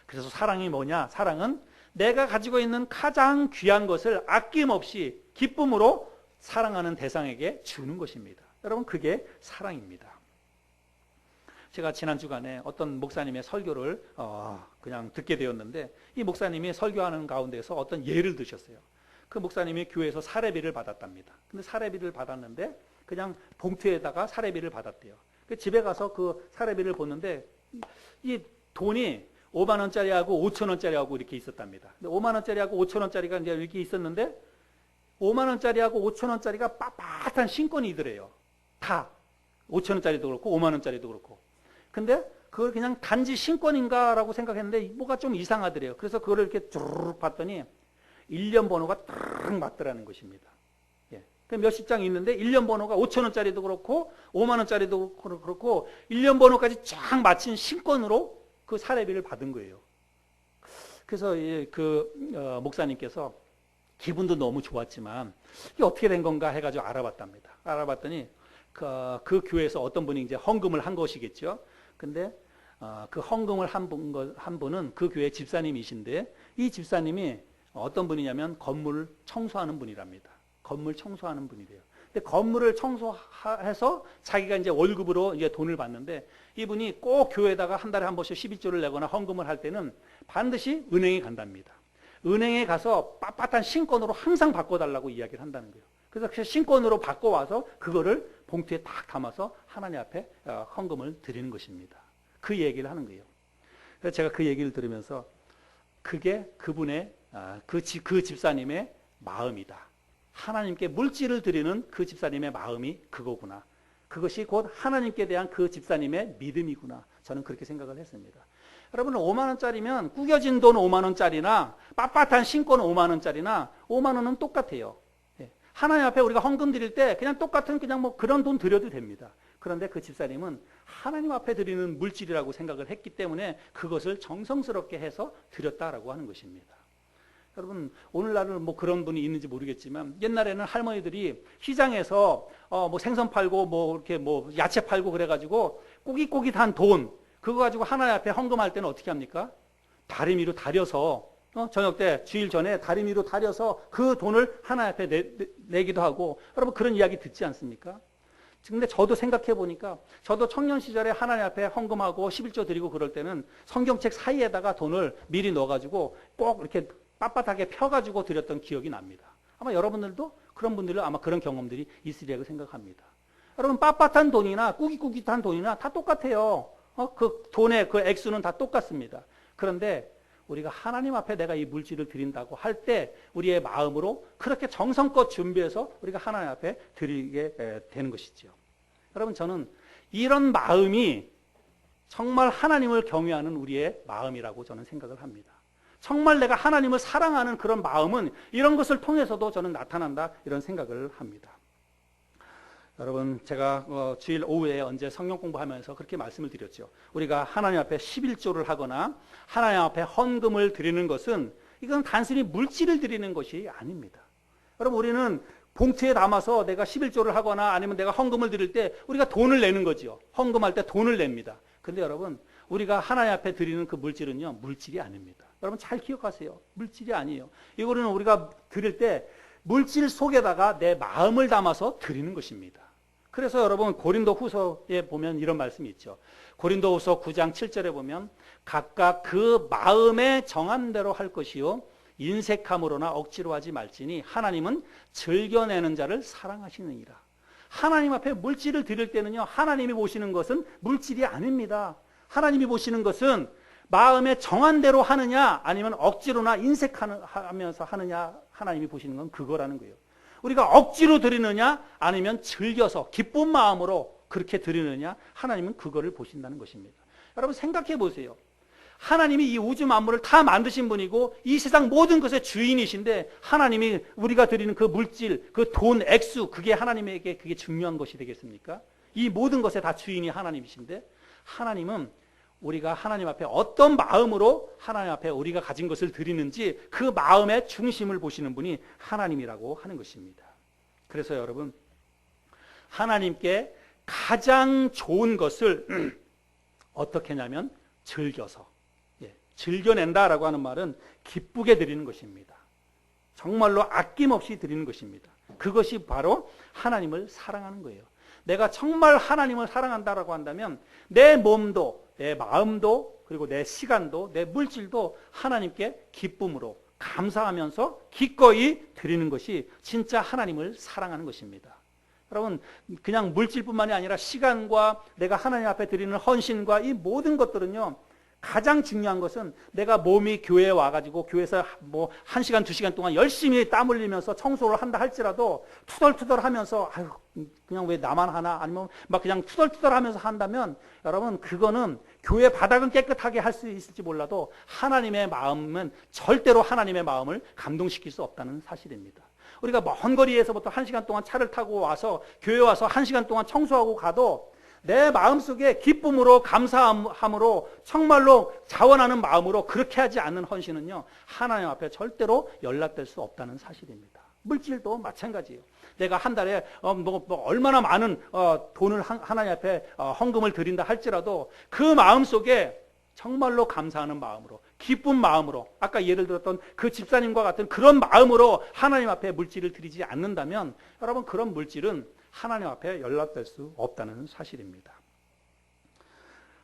그래서 사랑이 뭐냐? 사랑은 내가 가지고 있는 가장 귀한 것을 아낌없이 기쁨으로 사랑하는 대상에게 주는 것입니다. 여러분, 그게 사랑입니다. 제가 지난 주간에 어떤 목사님의 설교를 그냥 듣게 되었는데, 이 목사님이 설교하는 가운데서 어떤 예를 드셨어요. 그 목사님이 교회에서 사례비를 받았답니다. 근데 사례비를 받았는데 그냥 봉투에다가 사례비를 받았대요. 집에 가서 그 사례비를 보는데 이 돈이 5만 원짜리하고 5천 원짜리하고 이렇게 있었답니다. 5만 원짜리하고 5천 원짜리가 이제 이렇게 있었는데 5만 원짜리하고 5천 원짜리가 빳빳한 신권이더래요. 다 5천 원짜리도 그렇고 5만 원짜리도 그렇고. 근데 그걸 그냥 단지 신권인가라고 생각했는데 뭐가 좀 이상하더래요. 그래서 그거를 이렇게 쭈르륵 봤더니 1년 번호가 딱 맞더라는 것입니다. 예. 몇십 장 있는데 1년 번호가 5천 원짜리도 그렇고 5만 원짜리도 그렇고 1년 번호까지 쫙 맞힌 신권으로 그 사례비를 받은 거예요. 그래서 목사님께서 기분도 너무 좋았지만 이게 어떻게 된 건가 해가지고 알아봤답니다. 알아봤더니 그 교회에서 어떤 분이 이제 헌금을 한 것이겠죠. 근데 그 헌금을 한 분은 그 교회 집사님이신데, 이 집사님이 어떤 분이냐면 건물 청소하는 분이랍니다. 건물 청소하는 분이래요. 근데 건물을 청소해서 자기가 이제 월급으로 이제 돈을 받는데, 이분이 꼭 교회에다가 한 달에 한 번씩 11조를 내거나 헌금을 할 때는 반드시 은행에 간답니다. 은행에 가서 빳빳한 신권으로 항상 바꿔달라고 이야기를 한다는 거예요. 그래서 그 신권으로 바꿔와서 그거를 봉투에 딱 담아서 하나님 앞에 헌금을 드리는 것입니다. 그 얘기를 하는 거예요. 그래서 제가 그 얘기를 들으면서 그게 그분의 그 집사님의 마음이다. 하나님께 물질을 드리는 그 집사님의 마음이 그거구나. 그것이 곧 하나님께 대한 그 집사님의 믿음이구나. 저는 그렇게 생각을 했습니다. 여러분, 5만 원짜리면 구겨진 돈 5만 원짜리나 빳빳한 신권 5만 원짜리나 5만 원은 똑같아요. 하나님 앞에 우리가 헌금 드릴 때 그냥 똑같은 그냥 뭐 그런 돈 드려도 됩니다. 그런데 그 집사님은 하나님 앞에 드리는 물질이라고 생각을 했기 때문에 그것을 정성스럽게 해서 드렸다라고 하는 것입니다. 여러분, 오늘날은 뭐 그런 분이 있는지 모르겠지만 옛날에는 할머니들이 시장에서 뭐 생선 팔고 뭐 이렇게 뭐 야채 팔고 그래가지고 꼬깃꼬깃한 돈 그거 가지고 하나님 앞에 헌금할 때는 어떻게 합니까? 다리미로 다려서 저녁 때 주일 전에 다리미로 다려서 그 돈을 하나님 앞에 내기도 하고, 여러분 그런 이야기 듣지 않습니까? 근데 저도 생각해 보니까 저도 청년 시절에 하나님 앞에 헌금하고 11조 드리고 그럴 때는 성경책 사이에다가 돈을 미리 넣어가지고 꼭 이렇게 빳빳하게 펴가지고 드렸던 기억이 납니다. 아마 여러분들도 그런 분들은 아마 그런 경험들이 있으리라고 생각합니다. 여러분, 빳빳한 돈이나 꾸깃꾸깃한 돈이나 다 똑같아요. 그 돈의 그 액수는 다 똑같습니다. 그런데 우리가 하나님 앞에 내가 이 물질을 드린다고 할 때 우리의 마음으로 그렇게 정성껏 준비해서 우리가 하나님 앞에 드리게 되는 것이죠. 여러분, 저는 이런 마음이 정말 하나님을 경외하는 우리의 마음이라고 저는 생각을 합니다. 정말 내가 하나님을 사랑하는 그런 마음은 이런 것을 통해서도 저는 나타난다, 이런 생각을 합니다. 여러분, 제가 주일 오후에 언제 성경 공부하면서 그렇게 말씀을 드렸죠. 우리가 하나님 앞에 11조를 하거나 하나님 앞에 헌금을 드리는 것은 이건 단순히 물질을 드리는 것이 아닙니다. 여러분, 우리는 봉투에 담아서 내가 11조를 하거나 아니면 내가 헌금을 드릴 때 우리가 돈을 내는 거죠. 헌금할 때 돈을 냅니다. 근데 여러분, 우리가 하나님 앞에 드리는 그 물질은요, 물질이 아닙니다. 여러분 잘 기억하세요. 물질이 아니에요. 이거는 우리가 드릴 때 물질 속에다가 내 마음을 담아서 드리는 것입니다. 그래서 여러분, 고린도후서에 보면 이런 말씀이 있죠. 고린도후서 9장 7절에 보면 각각 그 마음에 정한 대로 할 것이요 인색함으로나 억지로 하지 말지니 하나님은 즐겨내는 자를 사랑하시느니라. 하나님 앞에 물질을 드릴 때는요, 하나님이 보시는 것은 물질이 아닙니다. 하나님이 보시는 것은 마음에 정한 대로 하느냐 아니면 억지로나 인색하면서 하느냐, 하나님이 보시는 건 그거라는 거예요. 우리가 억지로 드리느냐 아니면 즐겨서 기쁜 마음으로 그렇게 드리느냐, 하나님은 그거를 보신다는 것입니다. 여러분 생각해 보세요. 하나님이 이 우주 만물을 다 만드신 분이고 이 세상 모든 것의 주인이신데, 하나님이 우리가 드리는 그 물질, 그 돈, 액수, 그게 하나님에게 그게 중요한 것이 되겠습니까? 이 모든 것의 다 주인이 하나님이신데, 하나님은 우리가 하나님 앞에 어떤 마음으로 하나님 앞에 우리가 가진 것을 드리는지 그 마음의 중심을 보시는 분이 하나님이라고 하는 것입니다. 그래서 여러분, 하나님께 가장 좋은 것을 어떻게 하냐면 즐겨서, 즐겨낸다라고 하는 말은 기쁘게 드리는 것입니다. 정말로 아낌없이 드리는 것입니다. 그것이 바로 하나님을 사랑하는 거예요. 내가 정말 하나님을 사랑한다라고 한다면 내 몸도, 내 마음도, 그리고 내 시간도, 내 물질도 하나님께 기쁨으로 감사하면서 기꺼이 드리는 것이 진짜 하나님을 사랑하는 것입니다. 여러분, 그냥 물질뿐만이 아니라 시간과 내가 하나님 앞에 드리는 헌신과 이 모든 것들은요, 가장 중요한 것은 내가 몸이 교회에 와가지고 교회에서 뭐 1시간, 2시간 동안 열심히 땀 흘리면서 청소를 한다 할지라도 투덜투덜 하면서 아유, 그냥 왜 나만 하나? 아니면 막 그냥 투덜투덜 하면서 한다면 여러분, 그거는 교회 바닥은 깨끗하게 할 수 있을지 몰라도 하나님의 마음은 절대로 하나님의 마음을 감동시킬 수 없다는 사실입니다. 우리가 먼 거리에서부터 1시간 동안 차를 타고 와서 교회 와서 1시간 동안 청소하고 가도 내 마음속에 기쁨으로 감사함으로 정말로 자원하는 마음으로 그렇게 하지 않는 헌신은요, 하나님 앞에 절대로 연락될 수 없다는 사실입니다. 물질도 마찬가지예요. 내가 한 달에 얼마나 많은 돈을 하나님 앞에 헌금을 드린다 할지라도 그 마음속에 정말로 감사하는 마음으로, 기쁜 마음으로, 아까 예를 들었던 그 집사님과 같은 그런 마음으로 하나님 앞에 물질을 드리지 않는다면 여러분, 그런 물질은 하나님 앞에 연락될 수 없다는 사실입니다.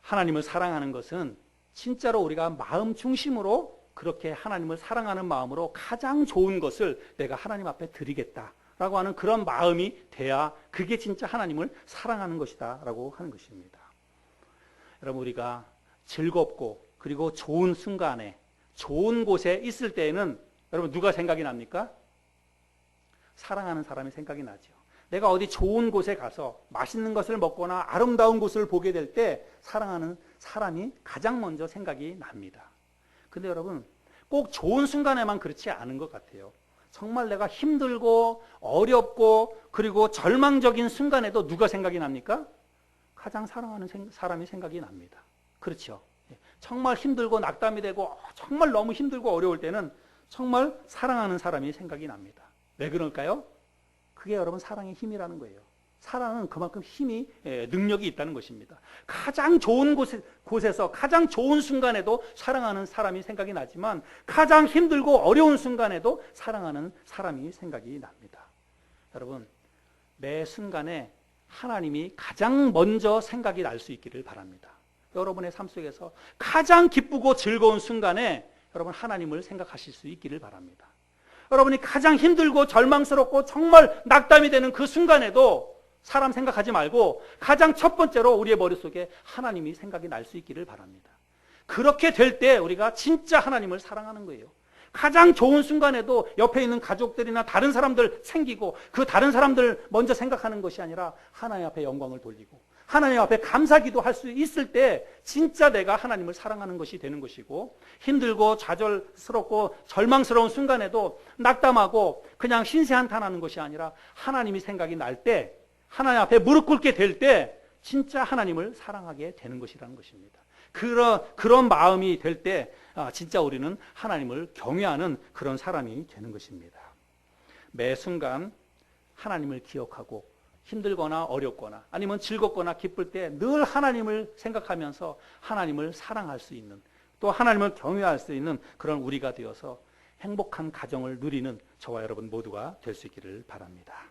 하나님을 사랑하는 것은 진짜로 우리가 마음 중심으로 그렇게 하나님을 사랑하는 마음으로 가장 좋은 것을 내가 하나님 앞에 드리겠다라고 하는 그런 마음이 돼야 그게 진짜 하나님을 사랑하는 것이다 라고 하는 것입니다. 여러분, 우리가 즐겁고 그리고 좋은 순간에 좋은 곳에 있을 때에는 여러분 누가 생각이 납니까? 사랑하는 사람이 생각이 나죠. 내가 어디 좋은 곳에 가서 맛있는 것을 먹거나 아름다운 곳을 보게 될 때 사랑하는 사람이 가장 먼저 생각이 납니다. 근데 여러분, 꼭 좋은 순간에만 그렇지 않은 것 같아요. 정말 내가 힘들고 어렵고 그리고 절망적인 순간에도 누가 생각이 납니까? 가장 사랑하는 사람이 생각이 납니다. 그렇죠. 정말 힘들고 낙담이 되고 정말 너무 힘들고 어려울 때는 정말 사랑하는 사람이 생각이 납니다. 왜 그럴까요? 그게 여러분 사랑의 힘이라는 거예요. 사랑은 그만큼 힘이, 능력이 있다는 것입니다. 가장 좋은 곳에서 가장 좋은 순간에도 사랑하는 사람이 생각이 나지만 가장 힘들고 어려운 순간에도 사랑하는 사람이 생각이 납니다. 여러분, 매 순간에 하나님이 가장 먼저 생각이 날 수 있기를 바랍니다. 여러분의 삶 속에서 가장 기쁘고 즐거운 순간에 여러분 하나님을 생각하실 수 있기를 바랍니다. 여러분이 가장 힘들고 절망스럽고 정말 낙담이 되는 그 순간에도 사람 생각하지 말고 가장 첫 번째로 우리의 머릿속에 하나님이 생각이 날 수 있기를 바랍니다. 그렇게 될 때 우리가 진짜 하나님을 사랑하는 거예요. 가장 좋은 순간에도 옆에 있는 가족들이나 다른 사람들 챙기고 그 다른 사람들 먼저 생각하는 것이 아니라 하나님 앞에 영광을 돌리고 하나님 앞에 감사기도 할 수 있을 때 진짜 내가 하나님을 사랑하는 것이 되는 것이고, 힘들고 좌절스럽고 절망스러운 순간에도 낙담하고 그냥 신세한탄하는 것이 아니라 하나님이 생각이 날 때, 하나님 앞에 무릎 꿇게 될 때 진짜 하나님을 사랑하게 되는 것이라는 것입니다. 그런 마음이 될 때 진짜 우리는 하나님을 경외하는 그런 사람이 되는 것입니다. 매 순간 하나님을 기억하고 힘들거나 어렵거나 아니면 즐겁거나 기쁠 때 늘 하나님을 생각하면서 하나님을 사랑할 수 있는, 또 하나님을 경외할 수 있는 그런 우리가 되어서 행복한 가정을 누리는 저와 여러분 모두가 될 수 있기를 바랍니다.